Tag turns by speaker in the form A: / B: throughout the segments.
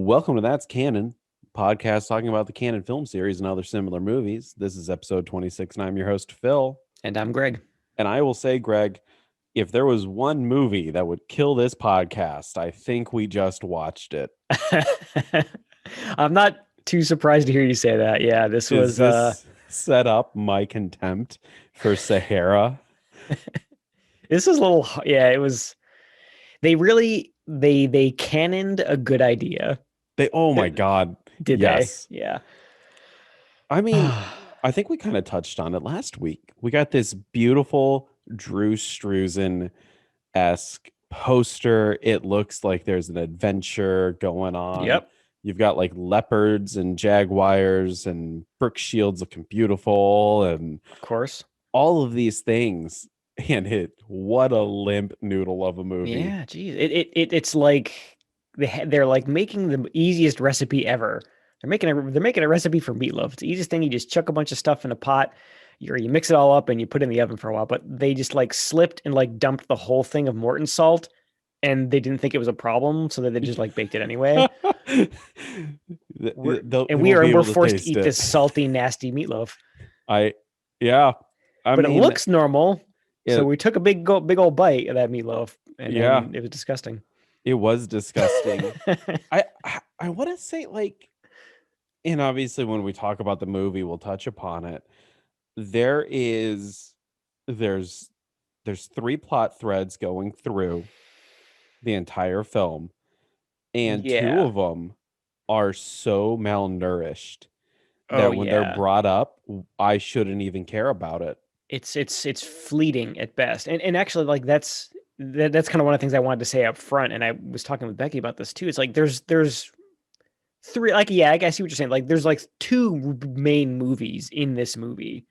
A: Welcome to That's Canon, podcast talking about the Canon film series and other similar movies. This is episode 26, and I'm your host, Phil.
B: And I'm Greg.
A: And I will say, Greg, if there was one movie that would kill this podcast, I think we just watched it.
B: I'm not too surprised to hear you say that. Yeah, this
A: Does
B: was
A: this set up my contempt for Sahara?
B: this was a little it was they cannoned a good idea.
A: Oh my God.
B: Did
A: Yes.
B: they? Yeah.
A: I mean, I think we kind of touched on it last week. We got this beautiful Drew Struzan-esque poster. It looks like there's an adventure going on.
B: Yep.
A: You've got like leopards and jaguars and Brooke Shields looking beautiful and
B: Of course.
A: all of these things. And what a limp noodle of a movie.
B: Yeah, geez. It's like they're like making the easiest recipe ever. They're making a recipe for meatloaf. It's the easiest thing. You just chuck a bunch of stuff in a pot, you mix it all up and you put it in the oven for a while. But they just like slipped and like dumped the whole thing of Morton salt, and they didn't think it was a problem, so they just like baked it anyway. We're forced to eat this salty, nasty meatloaf. But it looks normal. So we took a big old bite of that meatloaf, and it was disgusting.
A: It was disgusting. I want to say, like, and obviously when we talk about the movie, we'll touch upon it. There's three plot threads going through the entire film, and two of them are so malnourished that when they're brought up, I shouldn't even care about it.
B: It's fleeting at best, and actually, like that's kind of one of the things I wanted to say up front, and I was talking with Becky about this too. It's like there's three, like, I see what you're saying. Like there's like two main movies in this movie,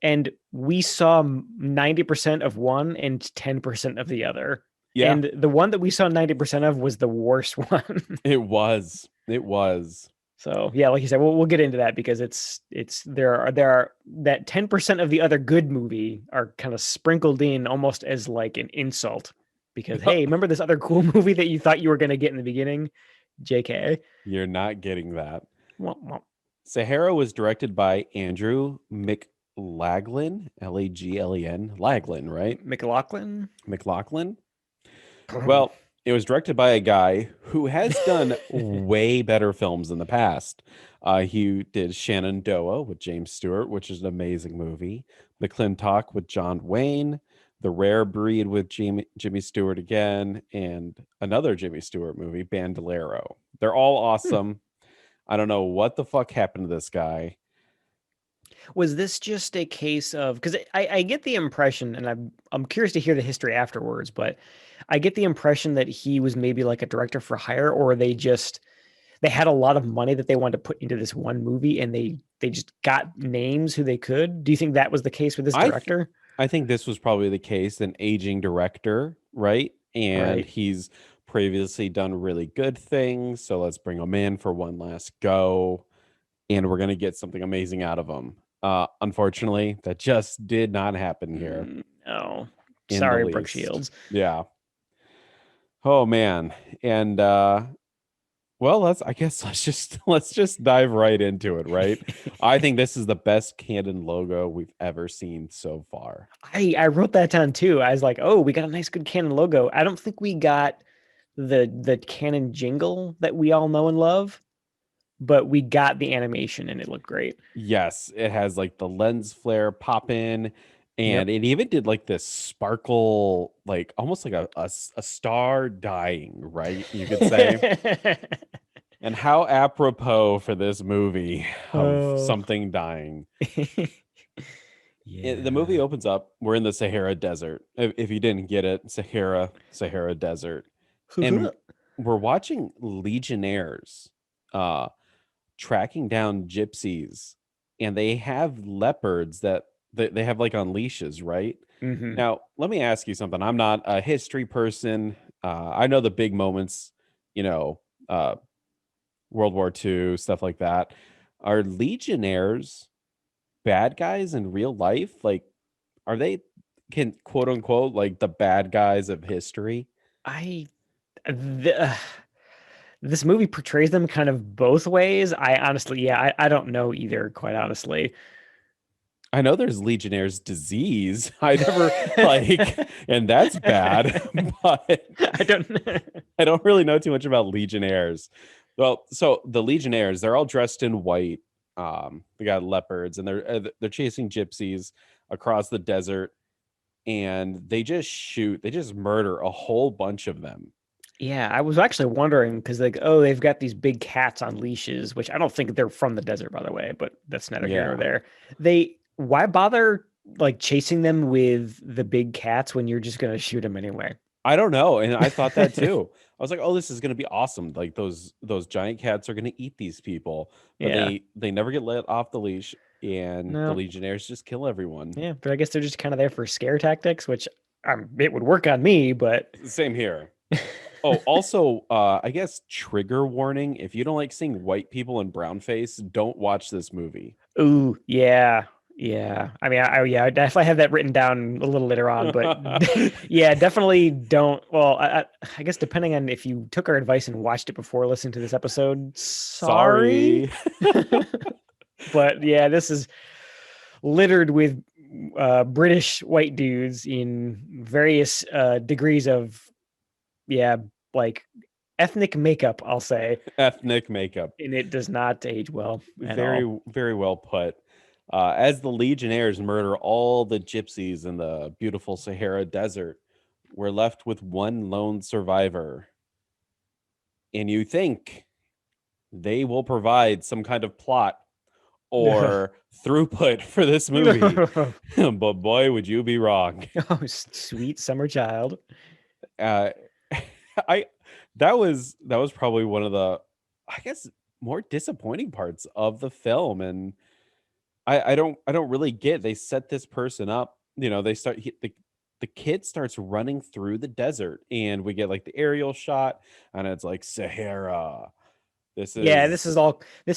B: and we saw 90% of one and 10% of the other. Yeah. And the one that we saw 90% of was the worst one.
A: It was.
B: So yeah, like you said, we'll get into that because there are that 10% of the other good movie are kind of sprinkled in almost as like an insult because hey, remember this other cool movie that you thought you were going to get in the beginning? JK.
A: You're not getting that.
B: Well.
A: Sahara was directed by Andrew McLaglen, Laglen, Laglen, right?
B: McLaughlin.
A: Well, it was directed by a guy who has done way better films in the past. He did Shenandoah with James Stewart, which is an amazing movie. McClintock with John Wayne. The Rare Breed with Jimmy Stewart again. And another Jimmy Stewart movie, Bandolero. They're all awesome. I don't know what the fuck happened to this guy.
B: Was this just a case of, because I get the impression, and I'm curious to hear the history afterwards, but I get the impression that he was maybe like a director for hire, or they had a lot of money that they wanted to put into this one movie, and they just got names who they could. Do you think that was the case with this director?
A: I think this was probably the case, an aging director, right? And he's previously done really good things, so let's bring him in for one last go, and we're going to get something amazing out of him. Unfortunately, that just did not happen here.
B: No. Sorry, Brooke Shields.
A: Yeah. Oh man. And well, let's just dive right into it, right? I think this is the best Canon logo we've ever seen so far.
B: I wrote that down too. I was like, oh, we got a nice good Canon logo. I don't think we got the Canon jingle that we all know and love, but we got the animation and it looked great.
A: Yes, it has like the lens flare pop in, and it even did like this sparkle, like almost like a star dying, right? You could say. And how apropos for this movie of something dying. The movie opens up. We're in the Sahara Desert. If you didn't get it, Sahara Desert. And we're watching legionnaires tracking down gypsies, and they have leopards that they have like on leashes, right?
B: Mm-hmm.
A: Now, let me ask you something. I'm not a history person. I know the big moments, World War II, stuff like that. Are legionnaires bad guys in real life? Like, are they quote unquote like the bad guys of history?
B: this movie portrays them kind of both ways. I honestly, yeah, I don't know either, quite honestly.
A: I know there's Legionnaire's disease. I never like, and that's bad, but
B: I don't.
A: I don't really know too much about Legionnaires. Well, so the Legionnaires, they're all dressed in white. They got leopards, and they're chasing gypsies across the desert, and they just murder a whole bunch of them.
B: Yeah, I was actually wondering because like, oh, they've got these big cats on leashes, which I don't think they're from the desert, by the way, but that's neither here nor
A: Yeah,
B: there. Why bother like chasing them with the big cats when you're just gonna shoot them anyway?
A: I don't know, and I thought that too. I was like, "Oh, this is gonna be awesome! Like those giant cats are gonna eat these people," but
B: Yeah,
A: they never get let off the leash, and the
B: no,
A: Legionnaires just kill everyone.
B: yeah, but I guess they're just kind of there for scare tactics, which it would work on me, but
A: Same here. Oh, also, I guess trigger warning: if you don't like seeing white people in brown face, don't watch this movie.
B: ooh, yeah, yeah. I mean, yeah, I definitely have that written down a little later on, but yeah, definitely don't. Well, I guess depending on if you took our advice and watched it before listening to this episode, sorry.
A: Sorry.
B: But yeah, this is littered with British white dudes in various degrees of, yeah, like ethnic makeup, I'll say,
A: Ethnic makeup.
B: and it does not age well at all.
A: Very, very well put. As the Legionnaires murder all the gypsies in the beautiful Sahara Desert, we're left with one lone survivor. And you think they will provide some kind of plot or throughput for this movie. But boy, would you be wrong.
B: Oh, sweet summer child.
A: Uh, I that was probably one of the, I guess, more disappointing parts of the film, and I don't really get. They set this person up, they the kid starts running through the desert, and we get like the aerial shot, and it's like Sahara. This
B: Yeah,
A: is
B: this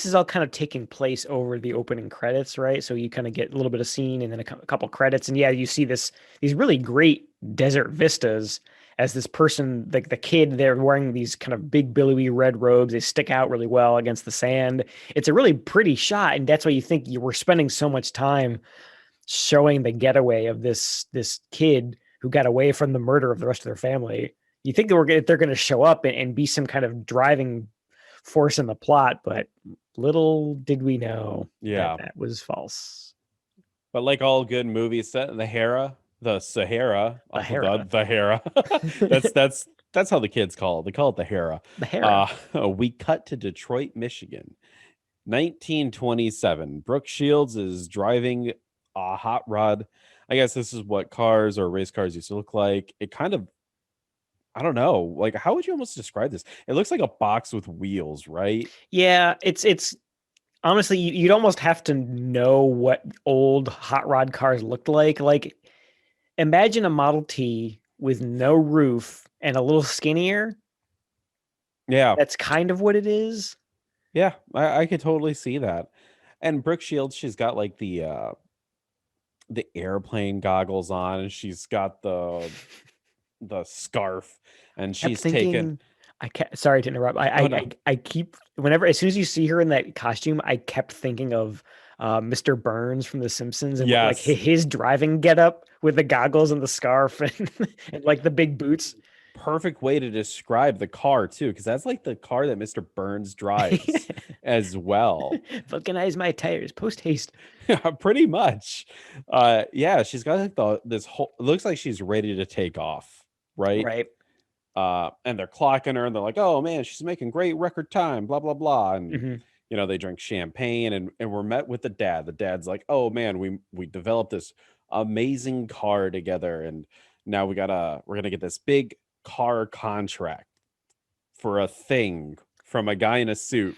B: is all kind of taking place over the opening credits, right? So you kind of get a little bit of scene and then a couple credits, and yeah, you see these really great desert vistas as this person, like the kid, they're wearing these kind of big billowy red robes. They stick out really well against the sand. It's a really pretty shot, and that's why you think you were spending so much time showing the getaway of this kid who got away from the murder of the rest of their family. You think they're going to show up and be some kind of driving force in the plot, but little did we know that
A: yeah.
B: that was false.
A: But like all good movies set in the Sahara,
B: The Hera.
A: the Hera. That's how the kids call it. They call it the Hera.
B: The Hera.
A: We cut to Detroit, Michigan, 1927. Brooke Shields is driving a hot rod. I guess this is what cars or race cars used to look like. It kind of, I don't know, like how would you almost describe this? It looks like a box with wheels, right?
B: Yeah, it's honestly you'd almost have to know what old hot rod cars looked like. Like imagine a Model T with no roof and a little skinnier.
A: Yeah,
B: That's kind of what it is.
A: yeah, I could totally see that. And Brooke Shields, she's got like the airplane goggles on, and she's got the scarf, and
B: Kept
A: she's taken.
B: thinking I kept sorry to interrupt.
A: Oh no.
B: I keep whenever as soon as you see her in that costume, I kept thinking of Mr. Burns from The Simpsons and like
A: Yes.
B: his driving getup with the goggles and the scarf and, and like the big boots.
A: Perfect way to describe the car too, because that's like the car that Mr. Burns drives as well.
B: Vulcanize my tires, post haste.
A: Yeah, pretty much. Yeah, she's got like this whole, it looks like she's ready to take off, right?
B: Right.
A: And they're clocking her, and they're like, "Oh man, she's making great record time." Blah blah blah, and
B: Hmm.
A: they drink champagne, and we're met with the dad. The dad's like, "Oh man, we developed this amazing car together, and now we're gonna get this big car contract for a thing from a guy in a suit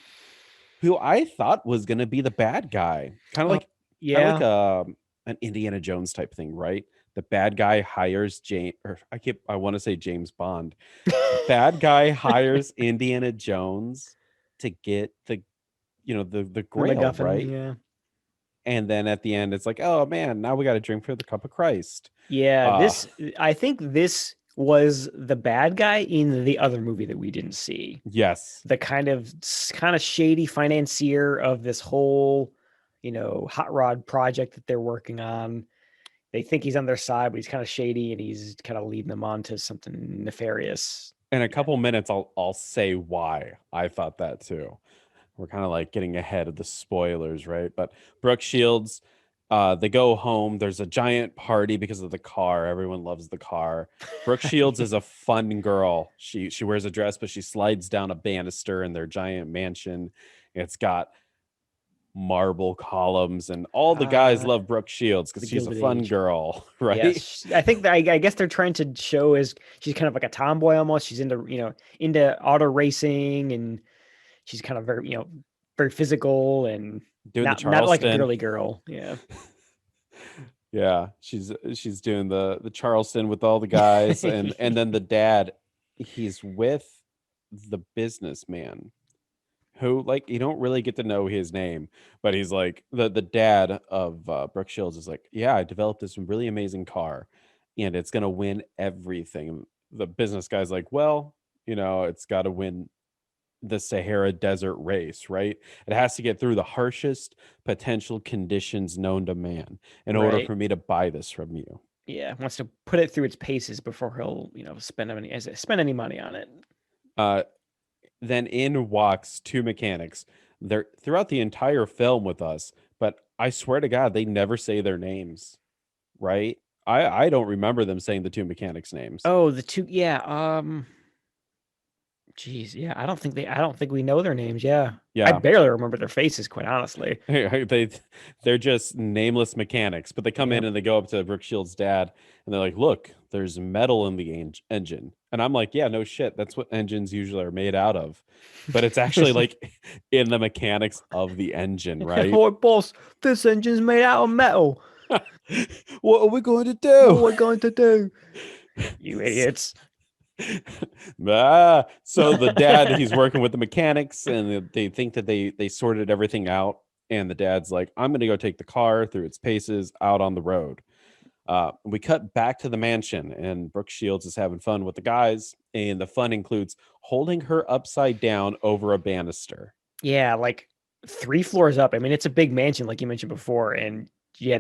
A: who I thought was gonna be the bad guy,
B: Oh,
A: kind of like
B: yeah.
A: an Indiana Jones type thing, right? The bad guy hires James, or I want to say James Bond. Bad guy hires Indiana Jones to get the
B: The
A: Grail,
B: MacGuffin,
A: right?
B: yeah.
A: And then at the end, it's like, oh man, now we got to drink for the cup of Christ.
B: Yeah,
A: Uh
B: I think this was the bad guy in the other movie that we didn't see.
A: Yes.
B: The kind of shady financier of this whole, hot rod project that they're working on. They think he's on their side, but he's kind of shady and he's kind of leading them on to something nefarious.
A: In a
B: Yeah.
A: couple minutes, I'll say why I thought that too. We're kind of like getting ahead of the spoilers, right? But Brooke Shields, they go home. There's a giant party because of the car. Everyone loves the car. Brooke Shields is a fun girl. She wears a dress, but she slides down a banister in their giant mansion. It's got marble columns, and all the guys
B: Uh,
A: love Brooke Shields
B: the
A: because she's a
B: Gilded
A: fun
B: Age.
A: girl, right?
B: Yes, I think that I guess they're trying to show is she's kind of like a tomboy almost. She's into into auto racing, and she's kind of very very physical and
A: Doing the
B: not like a
A: Charleston.
B: girly girl. Yeah.
A: Yeah, she's doing the Charleston with all the guys, and then the dad, he's with the businessman who, like, you don't really get to know his name, but he's like the dad of Brooke Shields is like, yeah, I developed this really amazing car, and it's gonna win everything. The business guy's like, well, it's got to win the Sahara Desert race, right? It has to get through the harshest potential conditions known to man in order
B: Right.
A: for me to buy this from you.
B: Yeah. Wants to put it through its paces before he'll spend any money on it.
A: Uh, then in walks two mechanics. They're throughout the entire film with us, but I swear to God, they never say their names, right? I don't remember them saying the two mechanics' names.
B: Oh, the two. Yeah. Geez. Yeah. I don't think we know their names. Yeah. I
A: Yeah,
B: barely remember their faces, quite honestly.
A: they're just nameless mechanics, but they come in
B: Yep.
A: and they go up to Brooke Shields' dad and they're like, "Look, there's metal in the engine," and I'm like, "Yeah, no shit. That's what engines usually are made out of," but it's actually like in the mechanics of the engine, right?
B: Oh, boss, this engine's made out of metal.
A: What are we going to
B: What
A: do?
B: are we going to do? You idiots.
A: So the dad, he's working with the mechanics, and they think that they sorted everything out. And the dad's like, "I'm going to go take the car through its paces out on the road." We cut back to the mansion, and Brooke Shields is having fun with the guys, and the fun includes holding her upside down over a banister.
B: Yeah, like 3 floors up. I mean, it's a big mansion, like you mentioned before, and yeah,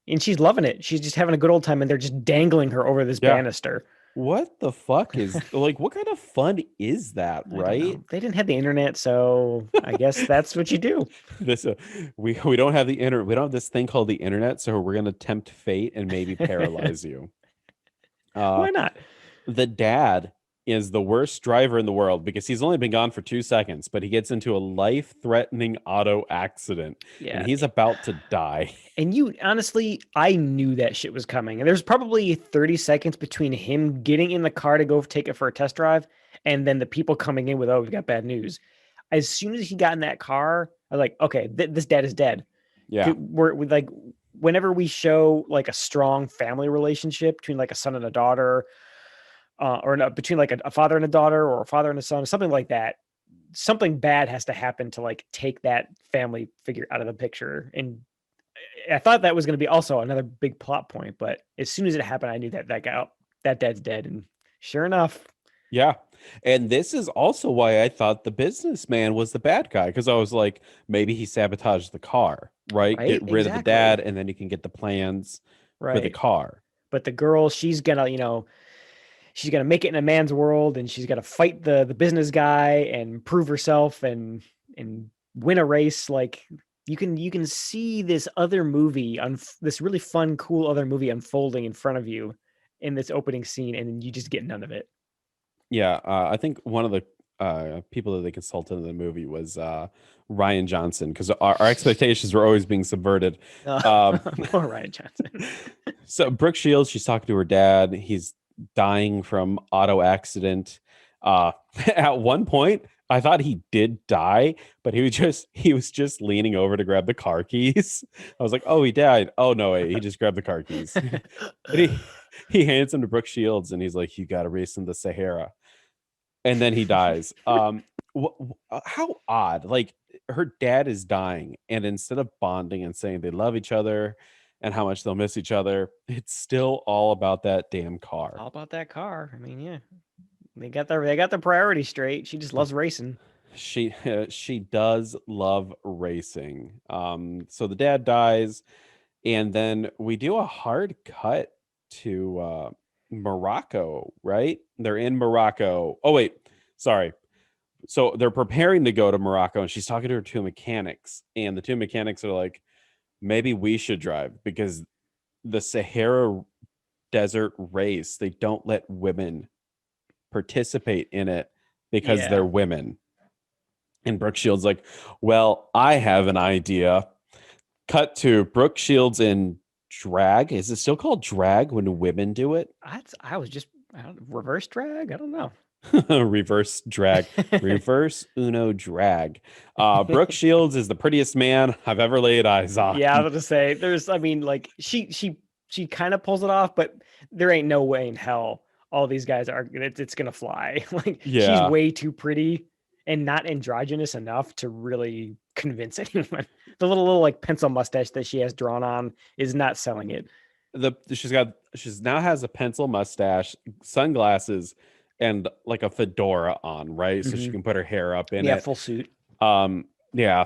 B: and she's loving it. She's just having a good old time, and they're just dangling her over this
A: Yeah.
B: banister.
A: What the fuck is like? What kind of fun is that,
B: I don't
A: right?
B: know. They didn't have the internet, so I guess that's what you do.
A: This we don't have the internet. We don't have this thing called the internet, so we're gonna tempt fate and maybe paralyze you. Uh,
B: Why not?
A: the dad is the worst driver in the world because he's only been gone for 2 seconds, but he gets into a life-threatening auto accident and
B: Yeah.
A: he's about to die.
B: And you honestly, I knew that shit was coming. And there's probably 30 seconds between him getting in the car to go take it for a test drive and then the people coming in with, oh, we've got bad news. As soon as he got in that car, I was like, okay, this dad is dead.
A: Yeah,
B: We're like, whenever we show like a strong family relationship between like a son and a daughter, or no, between like a father and a daughter or a father and a son, something like that, something bad has to happen to like take that family figure out of the picture. And I thought that was going to be also another big plot point, but as soon as it happened, I knew that dad's dead, and sure enough,
A: yeah. And this is also why I thought the businessman was the bad guy because I was like, maybe he sabotaged the car, right? Get
B: right,
A: rid of the dad,
B: exactly,
A: and then you can get the plans for the
B: right.
A: car.
B: But the girl, she's gonna make it in a man's world, and she's gonna fight the business guy and prove herself and win a race. Like you can see this other movie on this really fun, cool other movie unfolding in front of you in this opening scene, and you just get none of it.
A: Yeah, I think one of the people that they consulted in the movie was Ryan Johnson because our expectations were always being subverted. Um,
B: Poor Ryan Johnson.
A: so Brooke Shields, she's talking to her dad. He's dying from auto accident. Uh, at one point, I thought he did die, but he was just leaning over to grab the car keys. I was like, oh, he died. Oh no, wait, he just grabbed the car keys. But he hands them to Brooke Shields, and he's like, "You got to race in the Sahara." And then he dies. How odd! Like her dad is dying, and instead of bonding and saying they love each other, and how much they'll miss each other, it's still all about that damn car.
B: All about that car. I mean, yeah, they got their priorities straight. She just loves racing.
A: She does love racing. So the dad dies, and then we do a hard cut to Morocco, right? They're in Morocco. Oh wait, sorry. So they're preparing to go to Morocco, and she's talking to her two mechanics, and the two mechanics are like, maybe we should drive because the Sahara Desert race, they don't let women participate in it because
B: Yeah.
A: they're women. And Brooke Shields like, well, I have an idea. Cut to Brooke Shields in drag. Is it still called drag when women do it?
B: I was just reverse drag. I don't know.
A: Reverse drag, reverse Uno drag. Brooke Shields is the prettiest man I've ever laid eyes on.
B: Yeah, I was gonna say I mean, like she kind of pulls it off, but there ain't no way in hell all these guys are it's gonna fly. Like she's
A: Yeah,
B: way too pretty and not androgynous enough to really convince anyone. The little like pencil mustache that she has drawn on is not selling it.
A: she's now has a pencil mustache, sunglasses, and like a fedora on, right? So she
B: Hmm.
A: can put her hair up in
B: Yeah,
A: it.
B: full suit.
A: Yeah,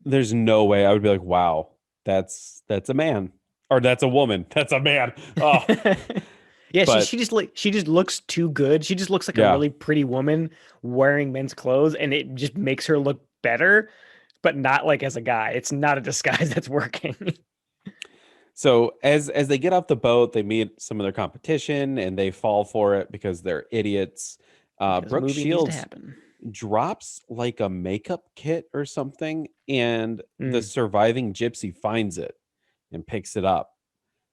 A: there's no way I would be like, wow, that's a man, or that's a woman, that's a man. Oh,
B: Yeah, she
A: but
B: she just like she just looks too good. She just looks like a
A: yeah.
B: really pretty woman wearing men's clothes, and it just makes her look better, but not like as a guy. It's not a disguise that's working.
A: So as they get off the boat, they meet some of their competition and they fall for it because they're idiots.
B: Because a
A: Brooke
B: movie needs to
A: Shields
B: happen.
A: drops like a makeup kit or something, and the
B: Mm,
A: surviving gypsy finds it and picks it up.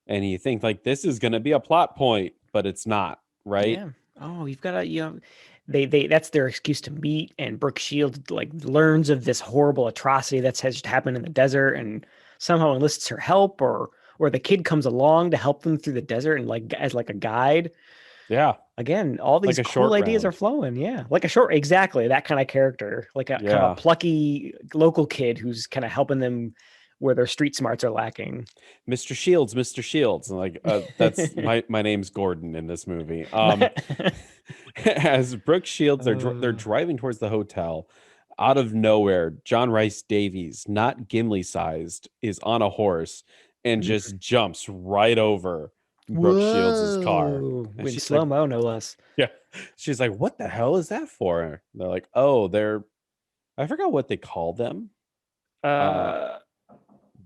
A: And you think like this is going to be a plot point, but it's not, right?
B: yeah. Oh, you've got to they that's their excuse to meet, and Brooke Shields like learns of this horrible atrocity that's has happened in the desert and somehow enlists her help, or the kid comes along to help them through the desert and like as like a guide.
A: Yeah,
B: Again, all
A: like
B: these
A: a
B: cool
A: short
B: ideas are
A: round.
B: flowing. Yeah. Like a short, exactly. That kind of character, like a kind of a
A: Yeah.
B: plucky local kid who's kind of helping them where their street smarts are lacking.
A: Mr. Shields, Mr. Shields. And like that's my name's Gordon in this movie. As Brooke Shields, they're
B: Uh,
A: driving towards the hotel. Out of nowhere, John Rice Davies, not Gimli sized, is on a horse and just jumps right over Brooke Shields's car.
B: Whoa.
A: And
B: In
A: she's like,
B: slow mo, no less.
A: yeah. She's like, what the hell is that for? They're like, oh, I forgot what they call them. Uh
B: Uh,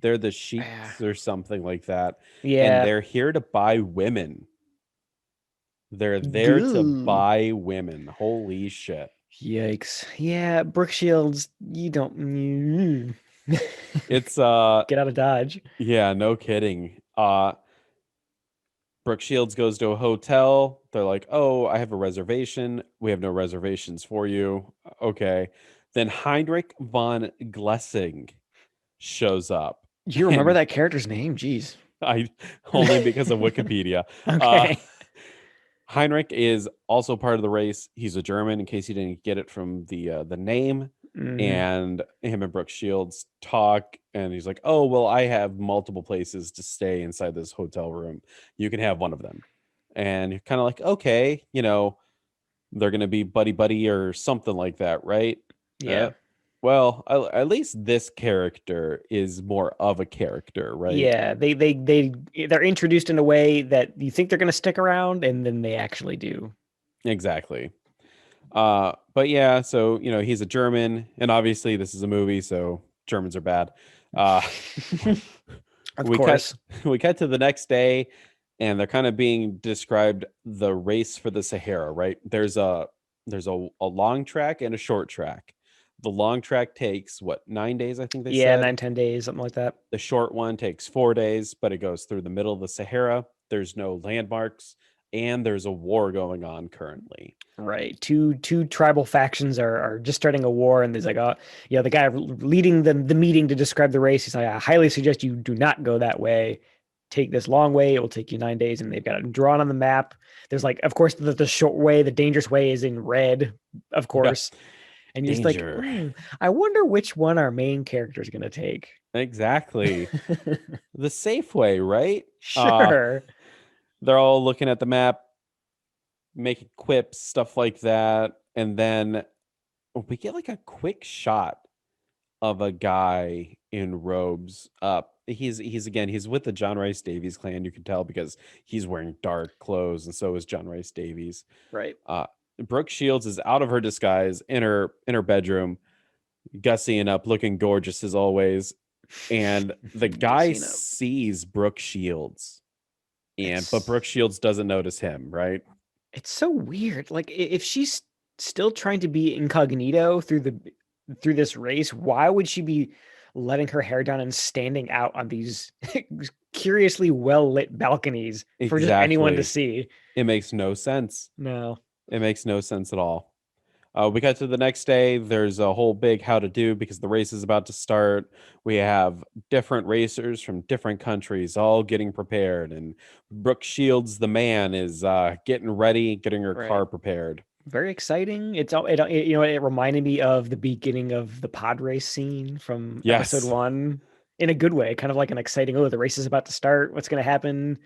A: they're the
B: yeah.
A: sheiks or something like that. And
B: Yeah.
A: they're here to buy women. They're there to
B: Goo.
A: buy women. Holy shit.
B: Yikes. Yeah, Brooke Shields, you don't
A: It's
B: get out of Dodge.
A: yeah, no kidding. Brooke Shields goes to a hotel. They're like, "Oh, I have a reservation. We have no reservations for you." Okay. Then Heinrich von Glessing shows up.
B: You remember
A: And
B: that character's name? Jeez.
A: I only because of Wikipedia. Uh
B: Okay.
A: Heinrich is also part of the race. He's a German, in case you didn't get it from the name.
B: Hmm.
A: And him and Brooke Shields talk, and he's like, "Oh, well, I have multiple places to stay inside this hotel room. You can have one of them." And you're kind of like, "Okay, they're gonna be buddy buddy or something like that, right?" Uh,
B: Yeah.
A: well, at least this character is more of a character, right?
B: Yeah. They're introduced in a way that you think they're gonna stick around, and then they actually do.
A: Exactly. But yeah, so he's a German, and obviously this is a movie, so Germans are bad. Uh,
B: Of
A: we cut
B: course.
A: we cut to the next day, and they're kind of being described the race for the Sahara, right? There's a long track and a short track. The long track takes what, 9 days, I think they
B: Yeah,
A: said.
B: 9, 10 days, something like that.
A: The short one takes 4 days, but it goes through the middle of the Sahara. There's no landmarks, and there's a war going on currently.
B: Right. Two tribal factions are just starting a war, and there's like the guy leading the meeting to describe the race. He's like, I highly suggest you do not go that way. Take this long way. It will take you 9 days, and they've got it drawn on the map. There's like, of course, the short way, the dangerous way is in red, of
A: Yeah.
B: course. And you're just like,
A: Danger.
B: I wonder which one our main character is going to take.
A: Exactly. The safe way, right? Uh,
B: Sure.
A: they're all looking at the map, making quips, stuff like that. And then we get like a quick shot of a guy in robes. He's with the John Rice Davies clan. You can tell because he's wearing dark clothes, and so is John Rice Davies.
B: Right.
A: Uh, Brooke Shields is out of her disguise in her bedroom, gussying up, looking gorgeous as always. And the guy
B: Guessing up.
A: sees Brooke Shields, but
B: It's
A: Brooke Shields doesn't notice him, right?
B: it's so weird. Like if she's still trying to be incognito through this race, why would she be letting her hair down and standing out on these curiously well lit balconies for just anyone to
A: Exactly.
B: see?
A: It makes no sense.
B: No.
A: It makes no sense at all. We got to the next day. There's a whole big how to do because the race is about to start. We have different racers from different countries all getting prepared, and Brooke Shields, the man, is getting ready, getting her
B: Right.
A: car prepared.
B: Very exciting. It reminded me of the beginning of the pod race scene from episode
A: Yes,
B: 1 in a good way, kind of like an exciting, oh, the race is about to start. What's going to happen?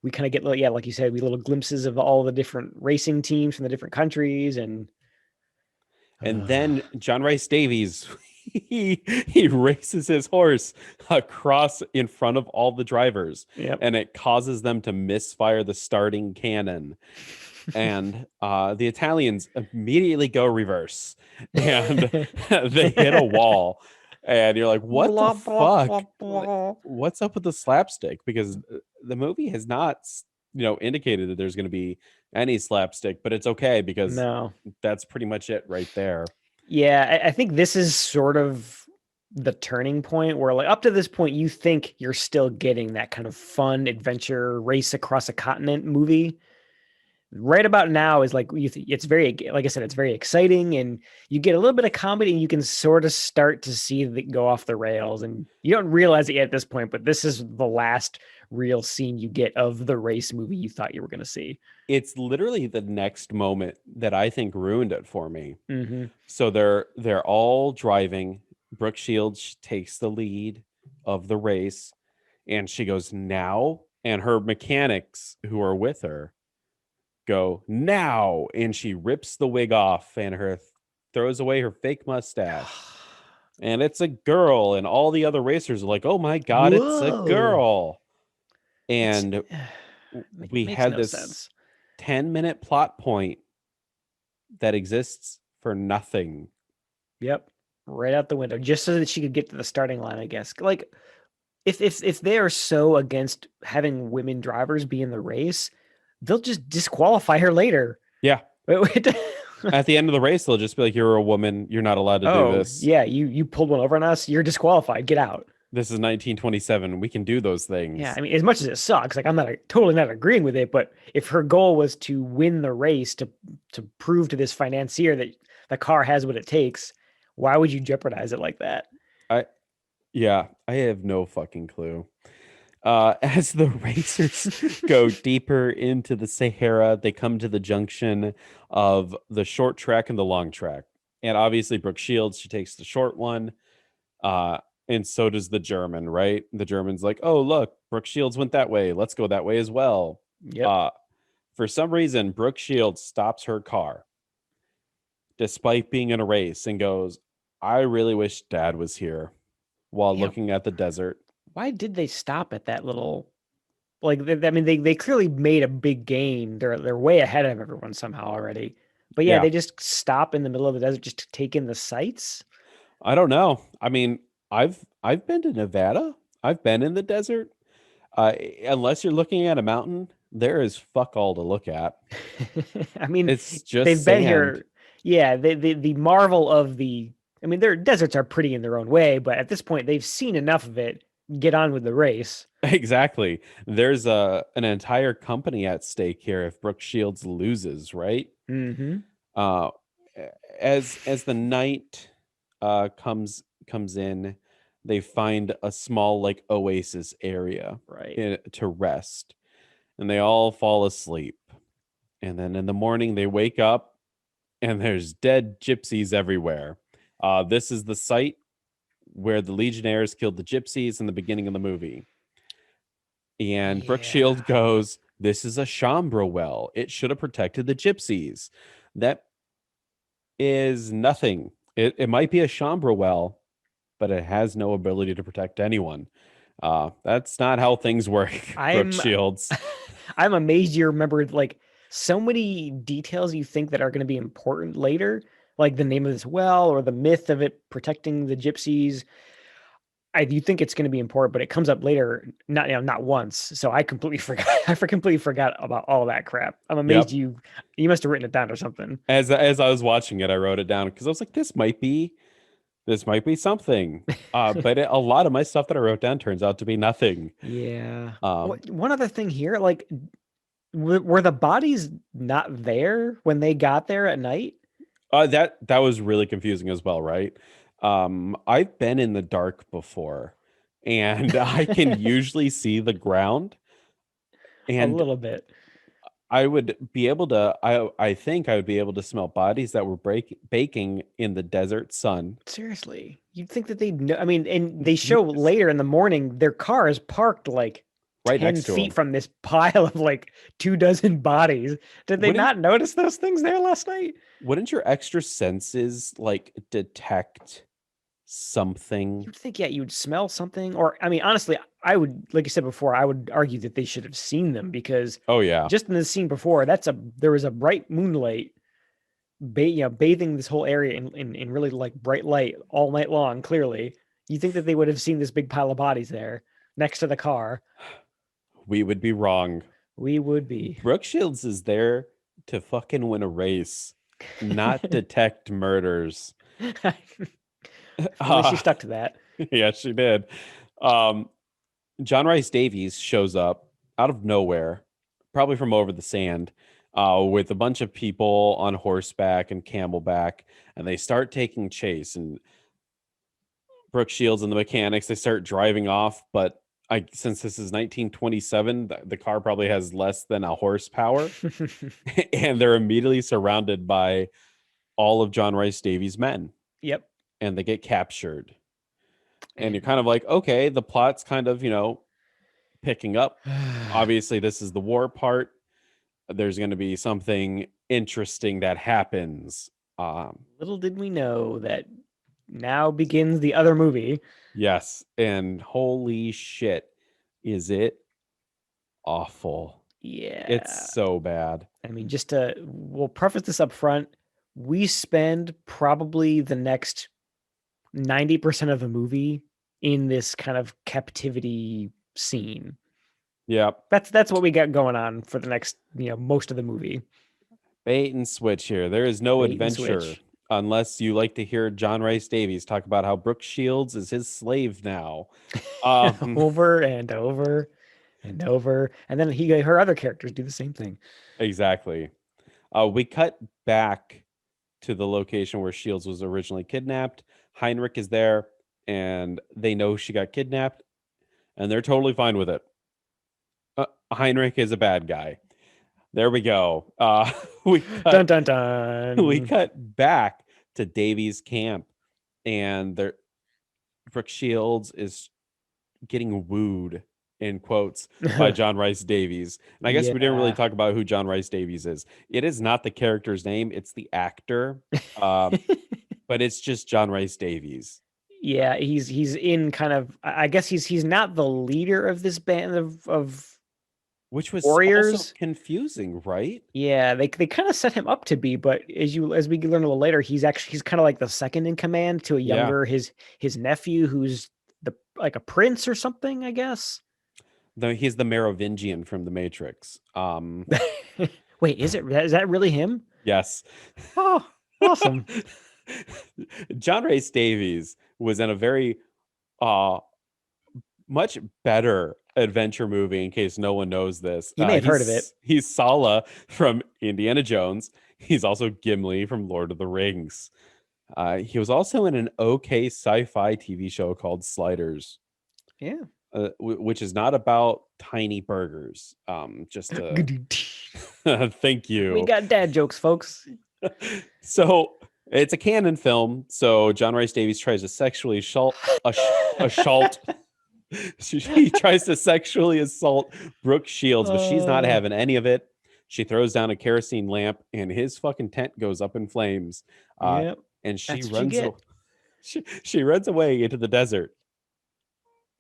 B: We kind of get, yeah, like you said, we little glimpses of all the different racing teams from the different countries, and
A: and then John Rice Davies, he races his horse across in front of all the drivers,
B: yep.
A: and it causes them to misfire the starting cannon. And the Italians immediately go reverse and they hit a wall. And you're like, what the
B: Blah, blah,
A: fuck?
B: blah, blah.
A: What's up with the slapstick? Because the movie has not, indicated that there's going to be any slapstick, but it's okay because
B: No.
A: that's pretty much it right there.
B: Yeah, I think this is sort of the turning point where, like, up to this point, you think you're still getting that kind of fun adventure race across a continent movie. Right about now is like it's very, like I said, it's very exciting, and you get a little bit of comedy, and you can sort of start to see it go off the rails, and you don't realize it yet at this point, but this is the last real scene you get of the race movie you thought you were going to see.
A: It's literally the next moment that I think ruined it for me.
B: Mm-hmm.
A: So they're all driving. Brooke Shields takes the lead of the race, and she goes now, and her mechanics who are with her go now, and she rips the wig off and throws away her fake mustache. And it's a girl, and all the other racers are like, "Oh my god, it's a
B: Whoa.
A: girl!"
B: It's
A: And we
B: makes
A: had
B: no
A: this
B: sense.
A: 10-minute plot point that exists for nothing.
B: Yep. Right out the window, just so that she could get to the starting line, I guess. Like if they are so against having women drivers be in the race, they'll just disqualify her later.
A: Yeah.
B: Wait.
A: At the end of the race, they'll just be like, "You're a woman. You're not allowed to do
B: Oh,
A: this.
B: yeah, you pulled one over on us. You're disqualified. Get out.
A: This is 1927. We can do those
B: Yeah,
A: things."
B: I mean, as much as it sucks, like I'm not totally not agreeing with it, but if her goal was to win the race to prove to this financier that the car has what it takes, why would you jeopardize it like that?
A: I Yeah, I have no fucking clue. As the racers go deeper into the Sahara, they come to the junction of the short track and the long track. And obviously, Brooke Shields, she takes the short one. Uh, and so does the German, right? The German's like, "Oh, look, Brooke Shields went that way. Let's go that way as well."
B: Yep.
A: Uh, for some reason, Brooke Shields stops her car despite being in a race and goes, "I really wish Dad was here," while
B: Yeah.
A: looking at the desert.
B: Why did they stop at that little, like, I mean, they clearly made a big gain. They're way ahead of everyone somehow already. But yeah,
A: Yeah,
B: they just stop in the middle of the desert just to take in the sights.
A: I don't know. I mean, I've been to Nevada. I've been in the desert. Unless you're looking at a mountain, there is fuck all to look at.
B: I mean,
A: It's just
B: they've been
A: sand.
B: here. Yeah, the marvel of the. I mean, their deserts are pretty in their own way, but at this point, they've seen enough of it. Get on with the race.
A: Exactly. There's an entire company at stake here if Brooke Shields loses, right?
B: Mm-hmm.
A: Uh, as the night comes in, they find a small like oasis area
B: Right.
A: to rest, and they all fall asleep. And then in the morning they wake up and there's dead gypsies everywhere. This is the site where the Legionnaires killed the gypsies in the beginning of the movie. And Brooke
B: Yeah.
A: Shields goes, "This is a Shambra well. It should have protected the gypsies." That is nothing. It might be a Shambra well, but it has no ability to protect anyone. That's not how things work, Brooke
B: I'm
A: Shields.
B: I'm amazed you remembered like so many details you think that are going to be important later, like the name of this well or the myth of it protecting the gypsies. I do think it's going to be important, but it comes up later, not once. So I completely forgot. Completely forgot about all that crap. I'm amazed
A: Yep.
B: you must have written it down or something.
A: As I was watching it, I wrote it down because I was like, this might be something. But a lot of my stuff that I wrote down turns out to be nothing.
B: Yeah.
A: Um,
B: One other thing here, like, were the bodies not there when they got there at night?
A: that was really confusing as well, right? I've been in the dark before, and I can usually see the ground,
B: A
A: and
B: little bit.
A: I would be able to. I think I would be able to smell bodies that were baking in the desert sun.
B: Seriously, you'd think that they'd know. I mean, and they show
A: Yes,
B: later in the morning their car is parked like
A: right
B: 10
A: next to
B: feet
A: them.
B: from this pile of like 2 dozen bodies. Did they
A: Wouldn't
B: not notice those things there last night?
A: wouldn't your extra senses like detect something?
B: You'd think, yeah, you'd smell something. Or, I mean, honestly, I would, like you said before, I would argue that they should have seen them because
A: Oh yeah,
B: just in the scene before, there was a bright moonlight, bathing this whole area in really like bright light all night long. Clearly, you think that they would have seen this big pile of bodies there next to the car.
A: we would be wrong.
B: We would be.
A: Brooke Shields is there to fucking win a race, not detect murders.
B: If only she
A: Uh,
B: stuck to that.
A: yeah, she did. Um, John Rice Davies shows up out of nowhere, probably from over the sand, with a bunch of people on horseback and camelback, and they start taking chase. And Brooke Shields and the mechanics, they start driving off, but since this is 1927, the car probably has less than a horsepower, and they're immediately surrounded by all of John Rice Davies' men,
B: Yep.
A: and they get captured. And you're
B: And
A: kind of like, okay, the plot's kind of, picking up. Obviously, this is the war part. There's going to be something interesting that happens.
B: little did we know that now begins the other movie.
A: Yes, and holy shit, is it awful? It's
B: Yeah.
A: so bad.
B: I mean, we'll preface this up front. We spend probably the next 90% of the movie in this kind of captivity scene.
A: Yep.
B: That's what we got going on for the next, most of the movie.
A: Bait and switch here. There is no
B: Bait and
A: adventure
B: switch.
A: unless you like to hear John Rice Davies talk about how Brooke Shields is his slave now. Um,
B: Over and over and over. And then her other characters do the same thing.
A: exactly. We cut back to the location where Shields was originally kidnapped. Heinrich is there, and they know she got kidnapped, and they're totally fine with it. Heinrich is a bad guy. There we go. We
B: Dun
A: cut
B: dun
A: we
B: dun.
A: cut back to Davies' camp, and Brooke Shields is getting wooed in quotes by John Rice Davies. And I guess we didn't really
B: Yeah.
A: talk about who John Rice Davies is. It is not the character's name; it's the actor. Um, but it's just John Rice Davies,
B: Yeah, he's in kind of, I guess he's not the leader of this band of
A: which was also
B: warriors.
A: confusing, right?
B: Yeah, they kind of set him up to be, but as we learn a little later, he's kind of like the second in command to a
A: Yeah.
B: younger his nephew who's the like a prince or something, I guess.
A: Though he's the Merovingian from the Matrix.
B: Wait, is that really him?
A: Yes.
B: Oh, awesome.
A: John Rice Davies was in a very uh much better adventure movie, in case no one knows this.
B: You may have heard of it.
A: He's Sala from Indiana Jones. He's also Gimli from Lord of the Rings. He was also in an okay sci-fi TV show called Sliders,
B: Yeah.
A: which is not about tiny burgers. Just to thank
B: We
A: you.
B: got dad jokes, folks.
A: So it's a canon film. So John Rice Davies tries to sexually assault. He tries to sexually assault Brooke Shields, but she's not
B: Oh,
A: having any of it. She throws down a kerosene lamp, and his fucking tent goes up in flames. Uh,
B: yep.
A: and she
B: That's what you
A: runs.
B: get.
A: She runs away into the desert.